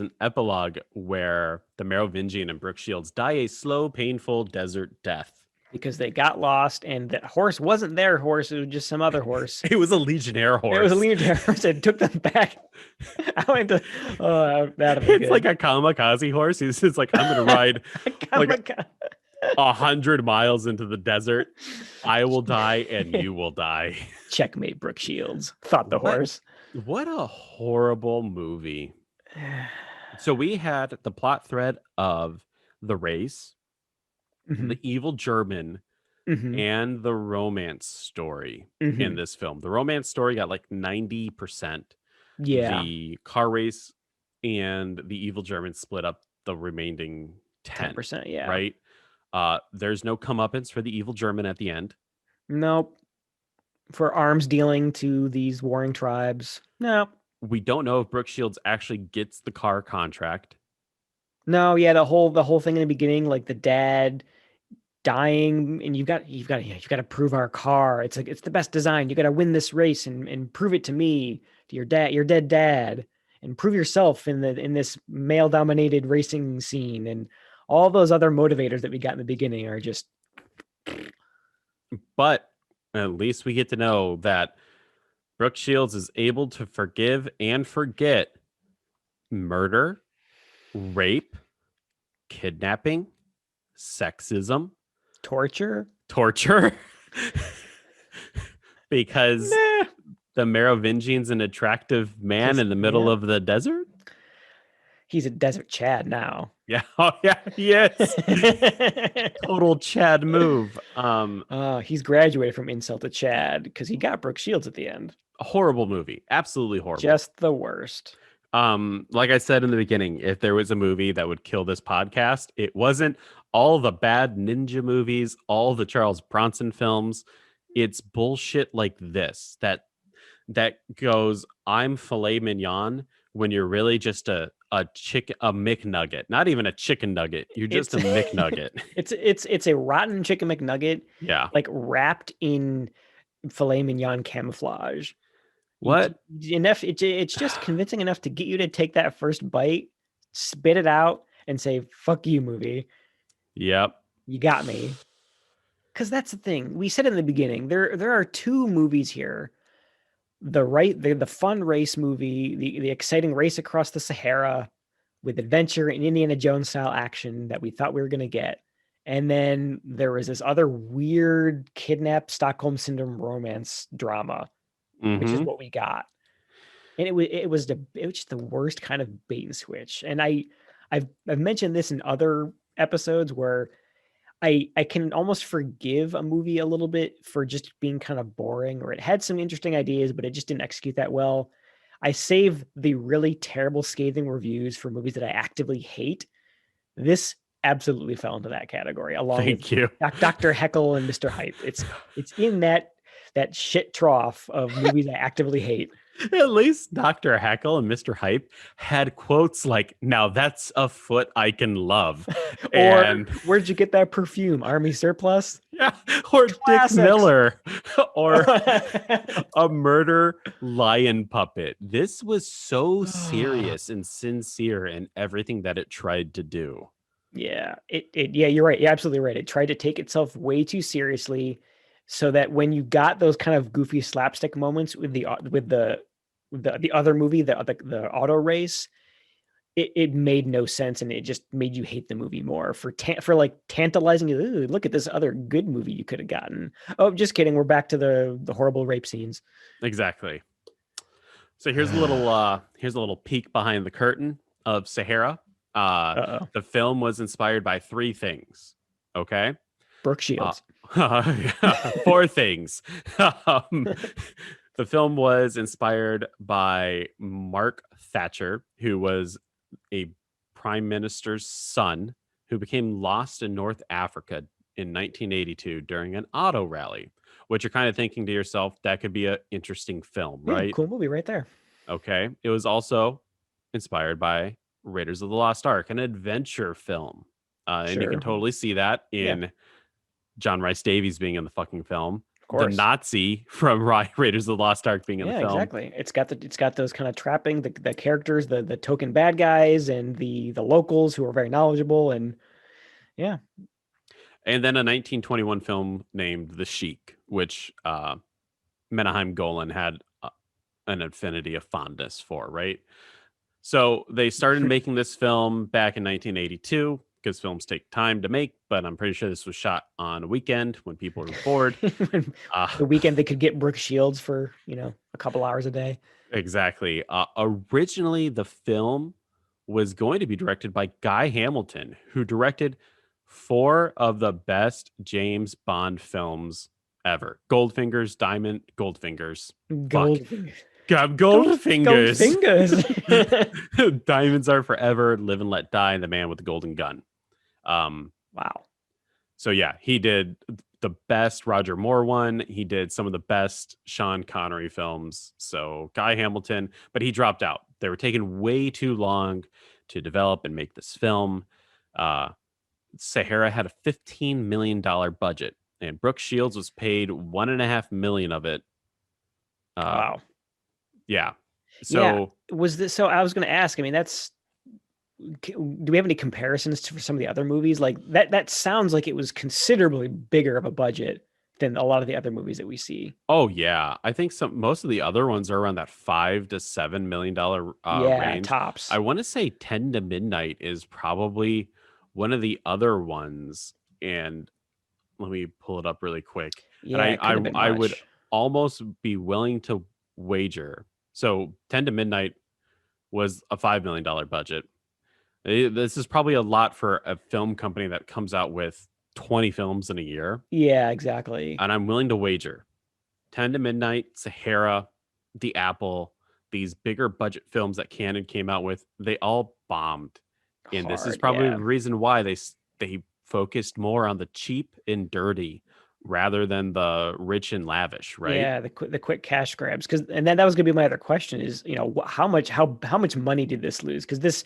A: an epilogue where the Merovingian and Brooke Shields die a slow, painful desert death.
B: Because they got lost, and that horse wasn't their horse; it was just some other horse.
A: It was a Legionnaire
B: It was a
A: horse.
B: Legionnaire horse that took them back. I went to that'd be
A: It's
B: good.
A: like a kamikaze horse. He's just like, I'm gonna ride
B: Oh my
A: like
B: God.
A: 100 miles into the desert. I will die and you will die.
B: Checkmate, Brooke Shields. Thought the
A: What
B: horse.
A: what a horrible movie. So we had the plot thread of the race,
B: Hmm.
A: the evil German,
B: Hmm.
A: and the romance story in
B: Hmm.
A: this film. The romance story got like 90%.
B: Yeah,
A: The car race and the evil German split up the remaining 10,
B: 10%. Yeah.
A: right? There's no comeuppance for the evil German at the end.
B: Nope. For arms dealing to these warring tribes. Nope.
A: We don't know if Brooke Shields actually gets the car contract.
B: No, yeah, the whole thing in the beginning, like the dad dying, and you've got to prove our car. It's like it's the best design. You got to win this race and prove it to me, to your dead dad, and prove yourself in this male dominated racing scene, and all those other motivators that we got in the beginning are just
A: But at least we get to know that Brooke Shields is able to forgive and forget murder, rape, kidnapping, sexism,
B: torture.
A: torture, because
B: Nah,
A: the Merovingian's an attractive man
B: 'cause
A: in the middle
B: yeah,
A: of the desert.
B: he's a desert Chad now.
A: Yeah, oh yeah, yes, total Chad move.
B: He's graduated from insult to Chad because he got Brooke Shields at the end.
A: A horrible movie, absolutely horrible.
B: Just the worst.
A: Like I said in the beginning, if there was a movie that would kill this podcast, it wasn't all the bad ninja movies, all the Charles Bronson films. It's bullshit like this that goes, I'm filet mignon when you're really just a McNugget, not even a chicken nugget. You're just
B: It's
A: a McNugget.
B: it's a rotten chicken McNugget,
A: Yeah.
B: like wrapped in filet mignon camouflage.
A: What?
B: Enough. It's just convincing enough to get you to take that first bite, spit it out, and say "fuck you, movie."
A: Yep.
B: You got me. Because that's the thing we said in the beginning. There are two movies here: the fun race movie, the exciting race across the Sahara with adventure and Indiana Jones style action that we thought we were going to get. And then there was this other weird kidnap Stockholm syndrome romance drama, which is
A: Mm-hmm.
B: what we got. And it was just the worst kind of bait and switch. And I've mentioned this in other episodes where I can almost forgive a movie a little bit for just being kind of boring, or it had some interesting ideas, but it just didn't execute that well. I save the really terrible scathing reviews for movies that I actively hate. This absolutely fell into that category, along with
A: Thank you.
B: Dr. Heckle and Mr. Hype. It's in that shit trough of movies I actively hate.
A: At least Dr. Hackle and Mr. Hype had quotes like, now that's a foot I can love.
B: Or
A: And
B: where'd you get that perfume? Army surplus?
A: yeah, or
B: Classics.
A: Dick Miller or a murder lion puppet. This was so serious and sincere in everything that it tried to do.
B: Yeah, yeah, you're right. You're absolutely right. It tried to take itself way too seriously, so that when you got those kind of goofy slapstick moments with the other movie, the auto race, it made no sense, and it just made you hate the movie more for like tantalizing you. "Ooh, look at this other good movie you could have gotten." Oh, just kidding. We're back to the horrible rape scenes.
A: Exactly. So here's a little peek behind the curtain of Sahara.
B: Uh-oh.
A: The film was inspired by three things. Okay.
B: Brooke
A: Uh,
B: Shields.
A: four things. The film was inspired by Mark Thatcher, who was a prime minister's son who became lost in North Africa in 1982 during an auto rally, which you're kind of thinking to yourself, that could be an interesting film,
B: Yeah,
A: right?
B: cool movie right there.
A: Okay. It was also inspired by Raiders of the Lost Ark, an adventure film. And you can
B: Sure.
A: totally see that
B: Yeah.
A: in John Rice Davies being in the fucking film,
B: Of
A: the
B: course.
A: Nazi from Raiders of the Lost Ark being in the
B: Yeah,
A: film.
B: exactly. It's got those kind of trapping, the characters, the token bad guys, and the locals who are very knowledgeable, and yeah.
A: And then a 1921 film named The Sheik, which Menahem Golan had an affinity, a fondness for, right? So they started making this film back in 1982 because films take time to make, but I'm pretty sure this was shot on a weekend when people were bored.
B: The weekend they could get Brooke Shields for, a couple hours a day.
A: Exactly. Originally, the film was going to be directed by Guy Hamilton, who directed four of the best James Bond films ever. Goldfingers.
B: Gold,
A: Goldfingers. Diamonds Are Forever, Live and Let Die, and The Man with the Golden Gun.
B: Wow.
A: So yeah, he did the best Roger Moore one. He did some of the best Sean Connery films. So Guy Hamilton, but he dropped out. They were taking way too long. to develop and make this film. Uh, Sahara had a $15 million budget, and Brooke Shields was paid $1.5 million of it. Uh,
B: Wow.
A: yeah.
B: Yeah.
A: So,
B: Was this so? I was going to ask. I mean, do we have any comparisons to for some of the other movies? Like that sounds like it was considerably bigger of a budget than a lot of the other movies that we see.
A: oh yeah, I think most of the other ones are around that $5 to $7 million
B: Yeah,
A: range. I
B: tops.
A: want to say 10 to Midnight is probably one of the other ones, and let me pull it up really quick. And
B: Yeah, it couldn't have been
A: I would
B: much.
A: almost be willing to wager. So 10 to Midnight was a $5 million budget. This is probably a lot for a film company that comes out with 20 films in a year.
B: Yeah, exactly.
A: And I'm willing to wager 10 to Midnight, Sahara, The Apple, these bigger budget films that Canon came out with, they all bombed. And this is
B: Hard.
A: probably
B: Yeah.
A: the reason why they focused more on the cheap and dirty rather than the rich and lavish, right?
B: Yeah, the quick cash grabs, because and then that was gonna be my other question is, how much money did this lose? Because this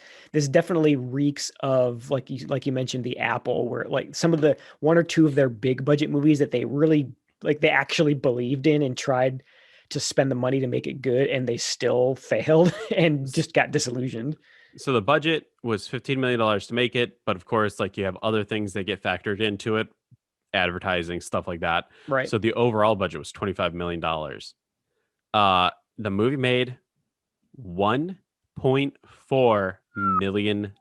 B: definitely reeks of, like you mentioned, the Apple, where like some of the one or two of their big budget movies that they really like they actually believed in and tried to spend the money to make it good, and they still failed and
A: S-
B: just got disillusioned.
A: So the budget was $15 million to make it, but of course, like you have other things that get factored into it, advertising, stuff like that.
B: Right.
A: So the overall budget was $25 million. The movie made $1.4 million.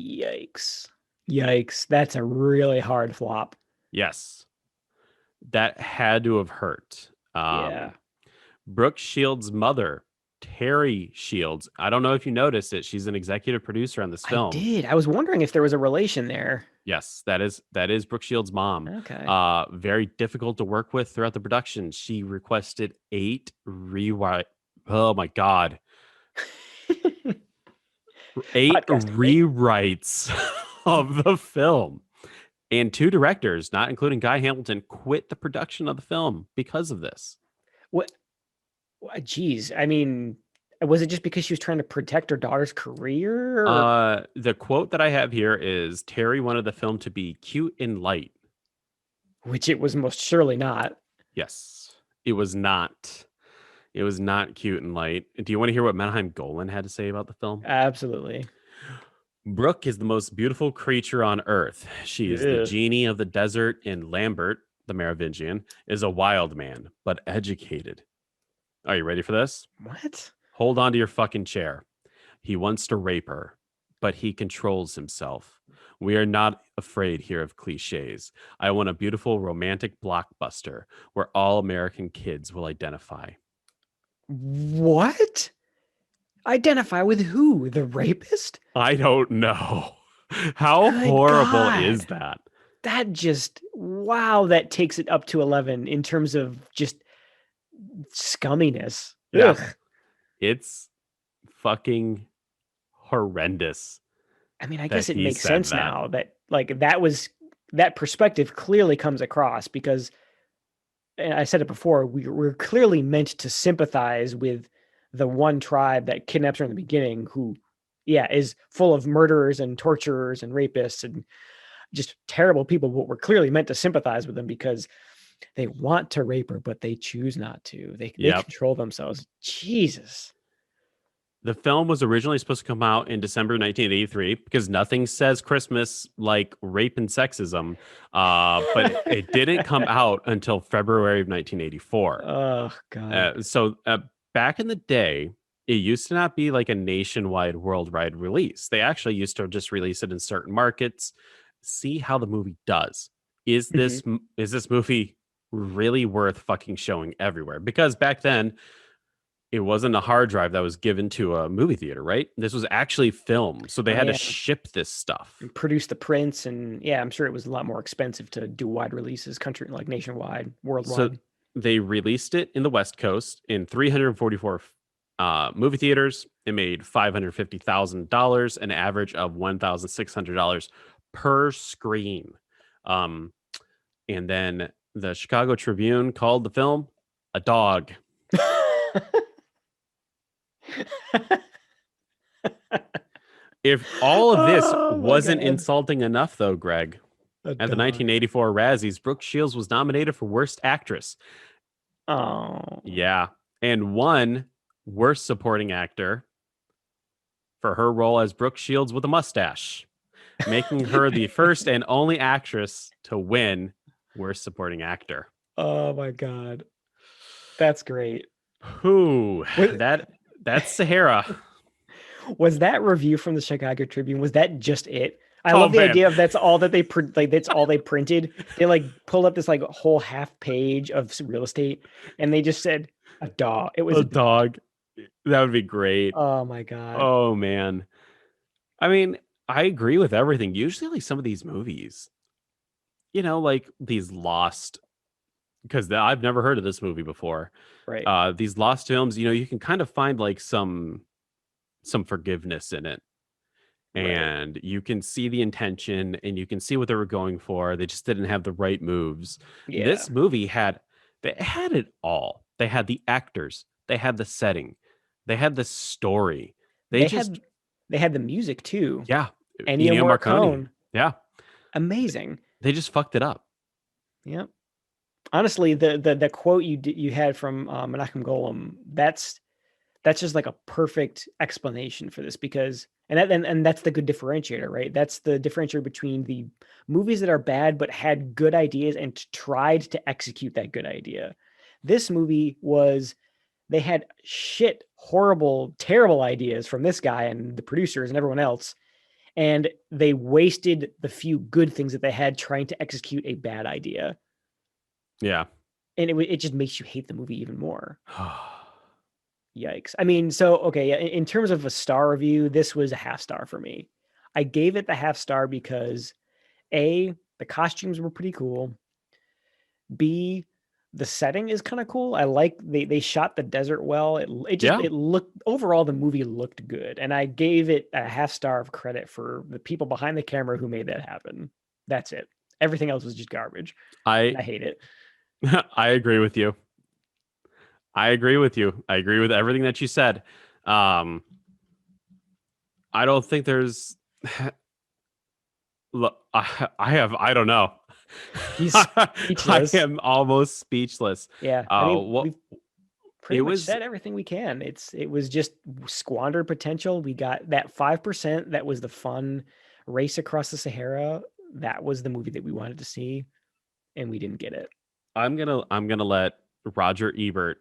B: Yikes. Yikes. That's a really hard flop.
A: Yes, that had to have hurt.
B: Yeah.
A: Brooke Shields' mother, Terry Shields. I don't know if you noticed it. She's an executive producer on this
B: I
A: film.
B: did. I was wondering if there was a relation there.
A: Yes, that is Brooke Shields' mom.
B: Okay.
A: Very difficult to work with throughout the production. She requested 8 rewrite. Oh my god, 8
B: Podcasting late.
A: rewrites of the film. And 2 directors, not including Guy Hamilton, quit the production of the film because of this.
B: What? Geez. I mean, was it just because she was trying to protect her daughter's career? Or,
A: The quote that I have here is Terry wanted the film to be cute and light.
B: which it was most surely not.
A: Yes, it was not. It was not cute and light. Do you want to hear what Menheim Golan had to say about the film?
B: Absolutely.
A: Brooke is the most beautiful creature on earth. She is the
B: Ugh.
A: genie of the desert, and Lambert, the Merovingian, is a wild man, but educated. Are you ready for this?
B: What?
A: Hold on to your fucking chair. He wants to rape her, but he controls himself. We are not afraid here of cliches. I want a beautiful romantic blockbuster where all American kids will identify.
B: What? Identify with who? The rapist?
A: I don't know. How
B: Good
A: horrible is
B: God.
A: that?
B: That just, wow, that takes it up to 11 in terms of just scumminess.
A: Yeah.
B: Ugh.
A: It's fucking horrendous.
B: I mean, I
A: that
B: guess it
A: he
B: makes
A: said
B: sense
A: that.
B: now that like that perspective clearly comes across because, and I said it before, we're clearly meant to sympathize with the one tribe that kidnaps her in the beginning, who, yeah, is full of murderers and torturers and rapists and just terrible people, but we're clearly meant to sympathize with them because they want to rape her, but they choose not to. They
A: Yep.
B: control themselves. Jesus.
A: The film was originally supposed to come out in December 1983 because nothing says Christmas like rape and sexism. But it didn't come out until February of 1984.
B: Oh God.
A: So back in the day, it used to not be like a nationwide, worldwide release. They actually used to just release it in certain markets. See how the movie does. Is this movie really worth fucking showing everywhere? Because back then, it wasn't a hard drive that was given to a movie theater, right? This was actually filmed, so they had to ship this stuff.
B: And produce the prints, and yeah, I'm sure it was a lot more expensive to do wide releases, country like nationwide, worldwide.
A: So they released it in the West Coast in 344 movie theaters. It made $550,000, an average of $1,600 per screen. And then the Chicago Tribune called the film a dog. If all of this
B: Oh my
A: wasn't
B: god.
A: insulting enough, though, Greg,
B: A
A: at the
B: dog.
A: 1984 Razzies, Brooke Shields was nominated for Worst Actress.
B: Oh.
A: Yeah. And won Worst Supporting Actor for her role as Brooke Shields with a mustache, making her the first and only actress to win Worst Supporting Actor.
B: Oh my god. That's great.
A: Who
B: Was,
A: that's Sahara.
B: was that review from the Chicago Tribune? Was that just it? I
A: Oh
B: love the
A: man,
B: idea of that's all that they like. That's all they printed. They like pulled up this like whole half page of real estate, and they just said a dog. It was
A: a
B: a dog.
A: dog. That would be great.
B: Oh my god.
A: Oh man. I mean, I agree with everything. Usually, like some of these movies, like these lost, because I've never heard of this movie before.
B: Right.
A: These lost films, you can kind of find like some forgiveness in it,
B: Right.
A: and you can see the intention, and you can see what they were going for. They just didn't have the right moves.
B: Yeah.
A: This movie had it all. They had the actors, they had the setting, they had the story. They
B: They
A: just,
B: had they had the music too.
A: yeah,
B: Ennio
A: Ennio Morricone.
B: Morricone.
A: Yeah,
B: Amazing.
A: they just fucked it up.
B: Yep. Honestly, the quote you had from Menachem Golem, that's just like a perfect explanation for this because and that's the good differentiator, right? That's the differentiator between the movies that are bad but had good ideas and tried to execute that good idea. This movie was they had shit, horrible, terrible ideas from this guy and the producers and everyone else, and they wasted the few good things that they had trying to execute a bad idea.
A: Yeah.
B: And it just makes you hate the movie even more. Yikes. I mean, so okay, yeah, in terms of a star review, this was a half star for me. I gave it the half star because A, the costumes were pretty cool. B, the setting is kind of cool. I like they shot the desert well.
A: Yeah.
B: It looked overall the movie looked good. And I gave it a half star of credit for the people behind the camera who made that happen. That's it. Everything else was just garbage.
A: I
B: And I hate it.
A: I agree with you. I agree with you. I agree with everything that you said. Um, I don't think there's. Look, I don't know.
B: He's
A: I
B: speechless.
A: am almost speechless.
B: Yeah. I mean,
A: What
B: we've pretty
A: it
B: much
A: was.
B: said everything we can. It was just squandered potential. We got that 5% that was the fun race across the Sahara. That was the movie that we wanted to see, and we didn't get it.
A: I'm gonna let Roger Ebert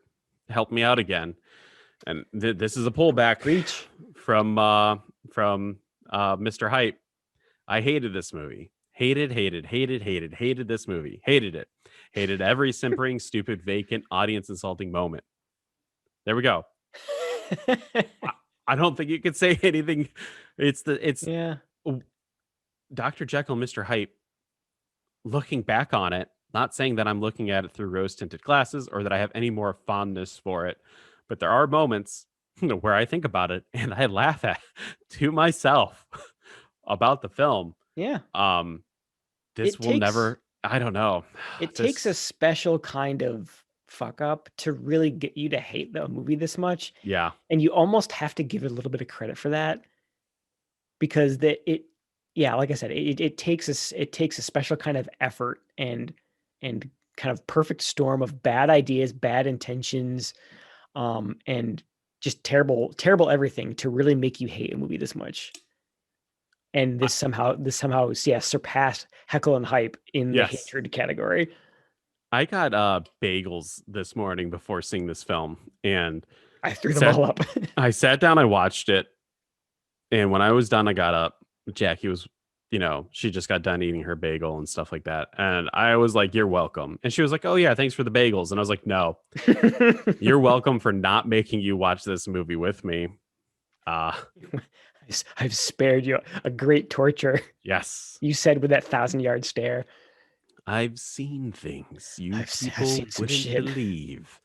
A: help me out again, and this is a pullback
B: Preach.
A: from Mr. Hype. I hated this movie. Hated this movie. Hated it. Hated every simpering, stupid, vacant, audience insulting moment. There we go. I don't think you could say anything. It's
B: Yeah.
A: Dr. Jekyll, Mr. Hype. Looking back on it, not saying that I'm looking at it through rose tinted glasses or that I have any more fondness for it, but there are moments where I think about it and I laugh at to myself about the film.
B: Yeah.
A: Um, this
B: It
A: will
B: takes
A: never. I don't know.
B: it takes a
A: This,
B: special kind of fuck up to really get you to hate the movie this much,
A: yeah,
B: and you almost have to give it a little bit of credit for that because yeah, like I said, it takes a special kind of effort and kind of perfect storm of bad ideas, bad intentions, and just terrible everything to really make you hate a movie this much. And
A: I,
B: this somehow yeah surpassed Heckle and Hype in the
A: yes.
B: hatred category.
A: I got bagels this morning before seeing this film, and
B: I threw them
A: sat
B: all up.
A: I sat down, I watched it, and when I was done, I got up. Jackie was, she just got done eating her bagel and stuff like that. And I was like, "You're welcome." And she was like, "Oh, yeah, thanks for the bagels." And I was like, "No, you're welcome for not making you watch this movie with me." Uh,
B: I've spared you a great torture.
A: yes,
B: You said with that 1,000-yard stare.
A: I've seen things you
B: I've
A: people
B: seen some
A: wouldn't
B: shit.
A: believe.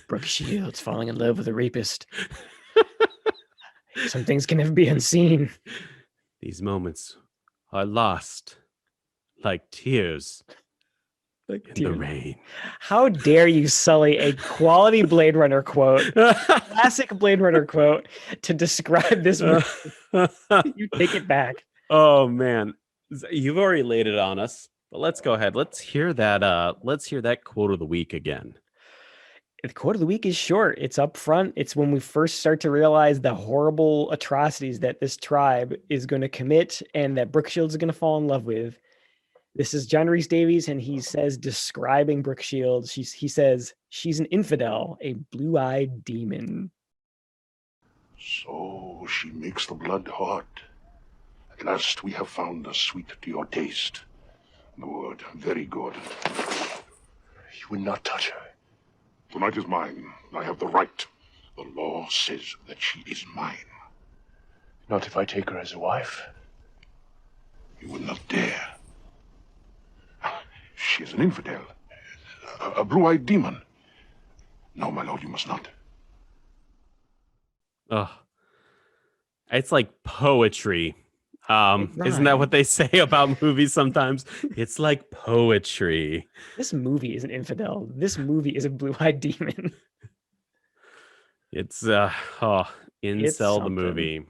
B: Brooke Shields falling in love with a rapist. Some things can never be unseen.
A: These moments are lost like tears
B: Like,
A: in the
B: dude,
A: rain.
B: how dare you sully a quality Blade Runner quote, classic Blade Runner quote, to describe this movie? You take it back.
A: Oh man, you've already laid it on us. But let's go ahead. Let's hear that. Let's hear that quote of the week again.
B: The quote of the week is short. It's up front. It's when we first start to realize the horrible atrocities that this tribe is going to commit and that Brooke Shields is going to fall in love with. This is John Rhys Davies, and he says, describing Brooke Shields, he says, she's an infidel, a blue-eyed demon.
C: So she makes the blood hot. At last we have found a sweet to your taste. Good, very good. You would not touch her. Tonight is mine. I have the right. The law says that she is mine.
D: Not if I take her as a wife.
C: You would not dare. She is an infidel. A blue-eyed demon. No, my lord, you must not.
A: Oh, it's like poetry. Isn't that what
B: rhymed.
A: they say about movies sometimes? It's like poetry.
B: This movie is an infidel. This movie is a blue-eyed demon.
A: It's
B: It's
A: Incel the
B: something.
A: movie.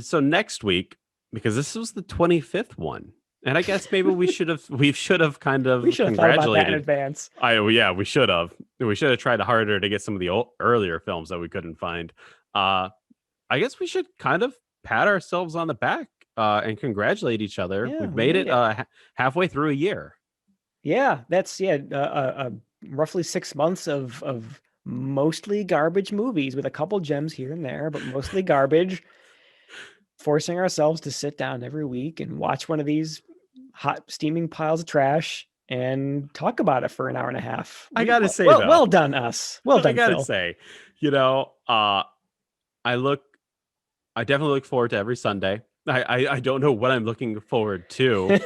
A: So next week, because this was the 25th one, and I guess maybe we should have kind of
B: We should have thought about that in
A: congratulated.
B: advance.
A: Yeah, we should have. We should have tried harder to get some of the earlier films that we couldn't find. I guess we should kind of pat ourselves on the back and congratulate each other.
B: Yeah,
A: We've
B: we
A: made
B: made
A: it halfway through a year.
B: Yeah, that's roughly 6 months of mostly garbage movies with a couple gems here and there, but mostly garbage. Forcing ourselves to sit down every week and watch one of these hot steaming piles of trash and talk about it for an hour and a half.
A: I gotta say,
B: well,
A: though,
B: well done us. Well
A: I
B: done,
A: gotta
B: Phil.
A: say, I definitely look forward to every Sunday. I don't know what I'm looking forward to.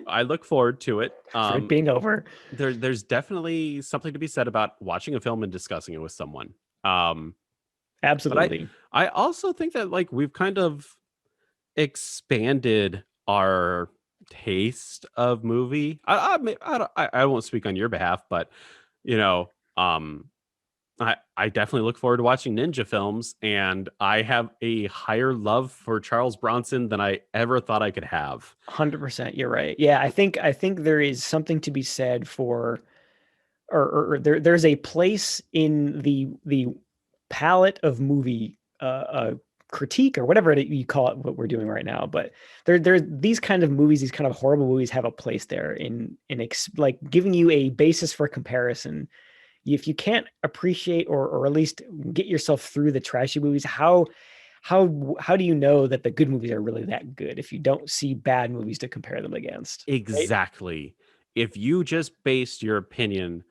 A: I look forward to it.
B: For it being over.
A: There's definitely something to be said about watching a film and discussing it with someone.
B: Absolutely.
A: I also think that like we've kind of expanded our taste of movie. I won't speak on your behalf, but you know, I definitely look forward to watching ninja films, and I have a higher love for Charles Bronson than I ever thought I could have.
B: 100%. You're right. Yeah, I think there is something to be said for, or there's a place in the palette of movie critique or whatever you call it, what we're doing right now. But there these kind of movies, these kind of horrible movies, have a place there in like giving you a basis for comparison. If you can't appreciate or at least get yourself through the trashy movies, how do you know that the good movies are really that good if you don't see bad movies to compare them against? Right?
A: Exactly. If you just based your opinion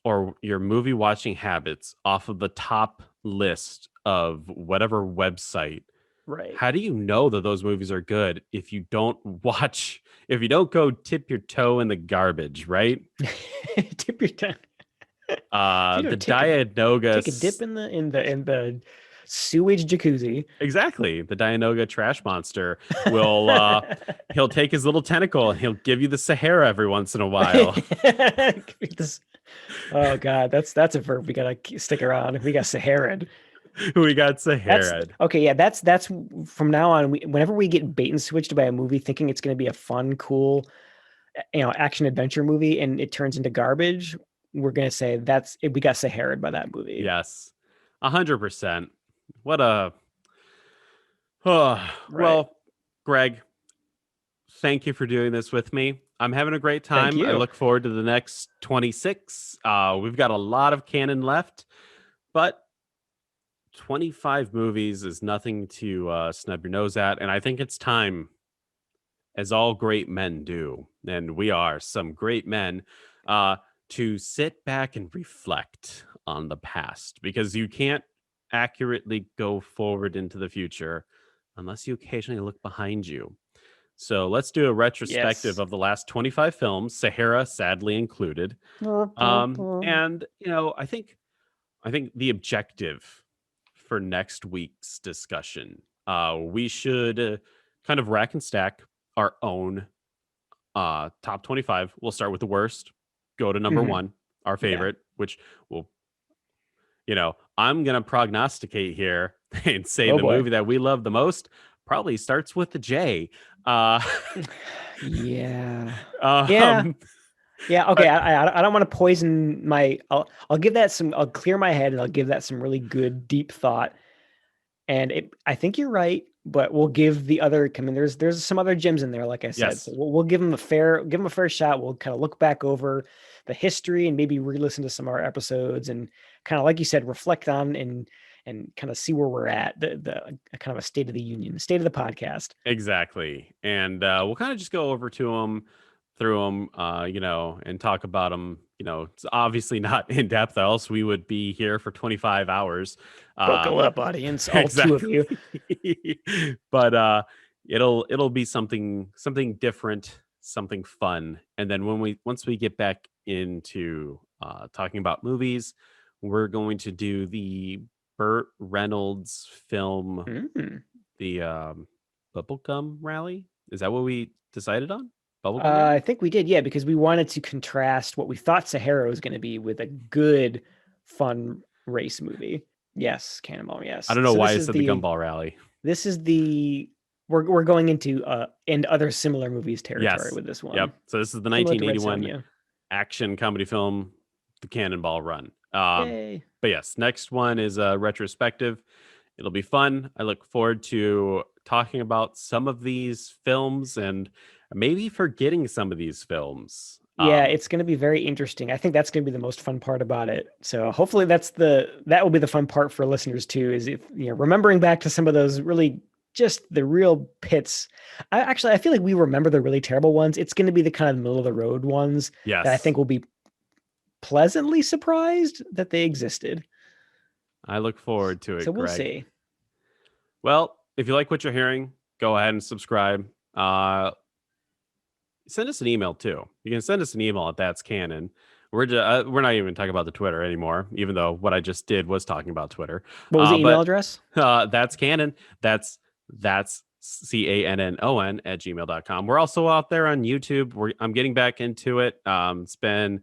A: or your movie watching habits off of the top list of whatever website,
B: Right.
A: how do you know that those movies are good if you don't go tip your toe in the garbage, right?
B: Tip your tongue.
A: The Dianoga
B: Take a dip in the sewage jacuzzi.
A: Exactly. The Dianoga trash monster will he'll take his little tentacle and he'll give you the Sahara every once in a while.
B: Oh god, that's a verb we gotta stick around. We got Saharan.
A: We got Sahara.
B: Okay, yeah, that's from now on. Whenever we get bait and switched by a movie, thinking it's going to be a fun, cool, action adventure movie, and it turns into garbage, we're gonna say we got Saharan by that movie.
A: Yes, 100%. What a well, Greg. Thank you for doing this with me. I'm having a great time.
B: Thank you.
A: I look forward to the next 26. We've got a lot of canon left, but 25 movies is nothing to snub your nose at. And I think it's time, as all great men do, and we are some great men, to sit back and reflect on the past, because you can't accurately go forward into the future unless you occasionally look behind you. So let's do a retrospective
B: Yes.
A: of the last 25 films, Sahara sadly included. And I think the objective for next week's discussion, we should kind of rack and stack our own top 25. We'll start with the worst, go to number
B: Mhm.
A: one, our
B: Yeah.
A: favorite, which will, I'm gonna prognosticate here and say
B: Oh
A: the
B: boy.
A: movie that we love the most probably starts with the J.
B: Yeah.
A: um,
B: Yeah. Okay.
A: but
B: I don't want to poison my. I'll give that some. I'll clear my head and I'll give that some really good deep thought. And I think you're right, but we'll give the other. I mean, there's some other gems in there, like I said.
A: yes,
B: So we'll give them a fair shot. We'll kind of look back over the history and maybe re-listen to some of our episodes and kind of, like you said, reflect on and kind of see where we're at. The kind of a state of the union, state of the podcast.
A: exactly. And we'll kind of just go over to them, through them, and talk about them. It's obviously not in depth, else we would be here for 25 hours.
B: Buckle up, audience, all two of you.
A: Exactly. But it'll be something different, something fun. And then once we get back into talking about movies, we're going to do the Burt Reynolds film,
B: Mm.
A: the Bubblegum Rally. Is that what we decided on? Bubblegum
B: I
A: Rally?
B: think we did, yeah, because we wanted to contrast what we thought Sahara was going to be with a good, fun race movie. Yes, Cannonball. Yes.
A: I don't know
B: So
A: why I said the Gumball Rally.
B: this is the we're going into and other similar movies territory
A: Yes.
B: with this one.
A: Yep. So this is the
B: Similar to Red
A: 1981
B: Sonja.
A: action comedy film, The Cannonball Run.
B: Yay.
A: But yes, next one is a retrospective. It'll be fun. I look forward to talking about some of these films and maybe forgetting some of these films.
B: Yeah, it's going to be very interesting. I think that's going to be the most fun part about it. So hopefully that will be the fun part for listeners too, is if remembering back to some of those really just the real pits. I feel like we remember the really terrible ones. It's going to be the kind of middle of the road ones
A: Yes.
B: that I think will be pleasantly surprised that they existed.
A: I look forward to it.
B: So we'll
A: Greg.
B: see.
A: Well, if you like what you're hearing, go ahead and subscribe. Send us an email too. You can send us an email at That's Canon. We're not even talking about the Twitter anymore, even though what I just did was talking about Twitter.
B: What was the email address?
A: That's Canon. That's CANNON at gmail.com. We're also out there on YouTube. I'm getting back into it. It's been,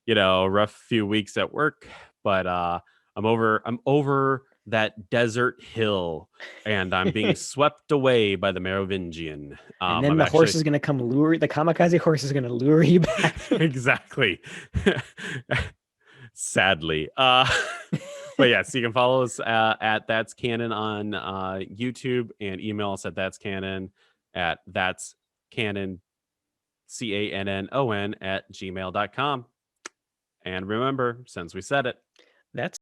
A: a rough few weeks at work, but I'm over that desert hill and I'm being swept away by the Merovingian.
B: And then the horse is going to come the kamikaze horse is going to lure you back.
A: Exactly. Sadly. But yes, you can follow us at That's Canon on YouTube and email us at That's Canon at That's Canon CANNON at gmail.com. And remember, since we said it,
B: That's